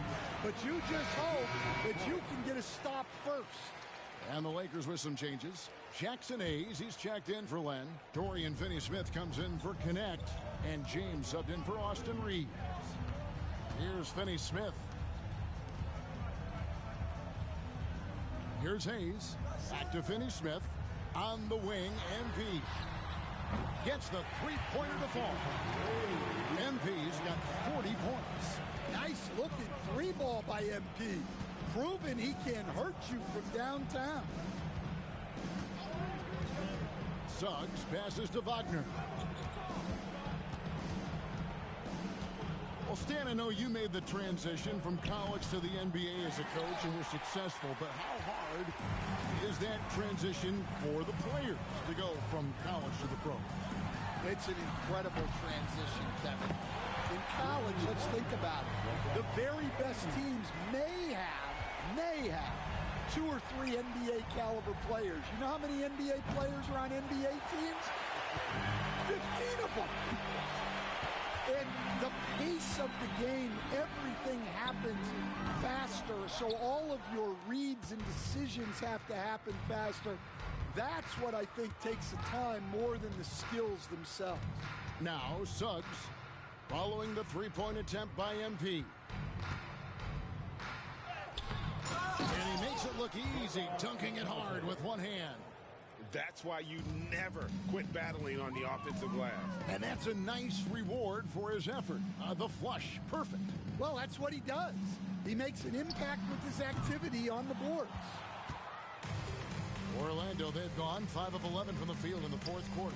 but you just hope that you can get a stop first. And the Lakers with some changes. Jackson Hayes, he's checked in for Len. Dorian Finney-Smith comes in for Connect. And James subbed in for Austin Reeves. Here's Finney-Smith. Here's Hayes. Back to Finney-Smith. On the wing, MP. Gets the three-pointer to fall. MP's got 40 points. Nice looking 3-ball by MP. Proving he can hurt you from downtown. Suggs passes to Wagner. Well, Stan, I know you made the transition from college to the NBA as a coach and were successful, but how hard is that transition for the players to go from college to the pro? It's an incredible transition, Kevin. In college, let's think about it. The very best teams may have 2 or 3 NBA caliber players. You know how many NBA players are on NBA teams? 15 of them. And the pace of the game, everything happens faster. So all of your reads and decisions have to happen faster. That's what I think takes the time more than the skills themselves. Now Suggs following the three-point attempt by MP. And he makes it look easy, dunking it hard with one hand. That's why you never quit battling on the offensive glass. And that's a nice reward for his effort. The flush, perfect. Well, that's what he does. He makes an impact with his activity on the boards. Orlando, they've gone 5 of 11 from the field in the fourth quarter.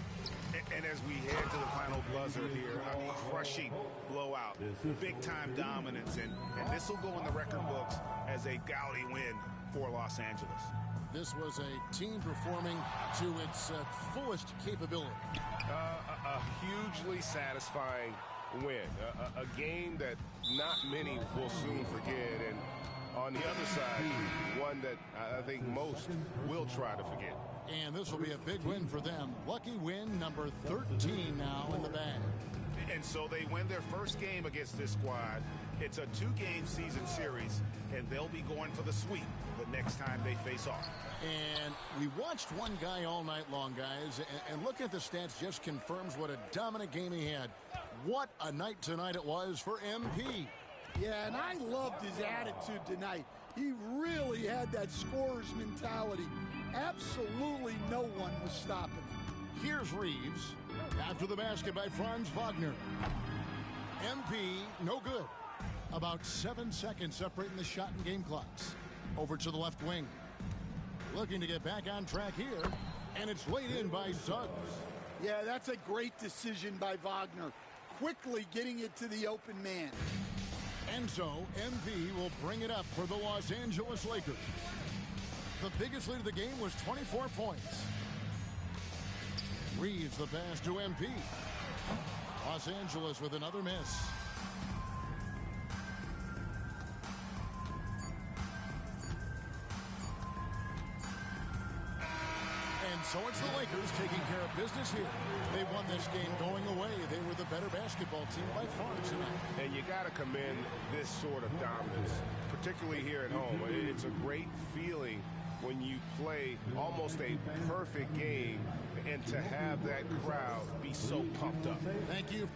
And as we head to the final buzzer here, a crushing blowout, big-time dominance, and this will go in the record books as a gaudy win for Los Angeles. This was a team performing to its fullest capability. A hugely satisfying win, a game that not many will soon forget, and on the other side, one that I think most will try to forget. And this will be a big win for them. Lucky win number 13 now in the bag. And so they win their first game against this squad. It's a 2-game season series, and they'll be going for the sweep the next time they face off. And we watched one guy all night long, guys, and looking at the stats just confirms what a dominant game he had. What a night tonight it was for MP. Yeah, and I loved his attitude tonight. He really had that scorer's mentality. Absolutely no one was stopping him. Here's Reeves. After the basket by Franz Wagner. MP, no good. About 7 seconds separating the shot and game clocks. Over to the left wing. Looking to get back on track here. And it's laid in by Suggs. Yeah, that's a great decision by Wagner. Quickly getting it to the open man. And so, MP will bring it up for the Los Angeles Lakers. The biggest lead of the game was 24 points. Reeves the pass to MP. Los Angeles with another miss. And so it's the Lakers taking care of business here. They won this game going away. They were the better basketball team by far tonight. And you got to commend this sort of dominance, particularly here at home. It's a great feeling when you play almost a perfect game and to have that crowd be so pumped up. Thank you.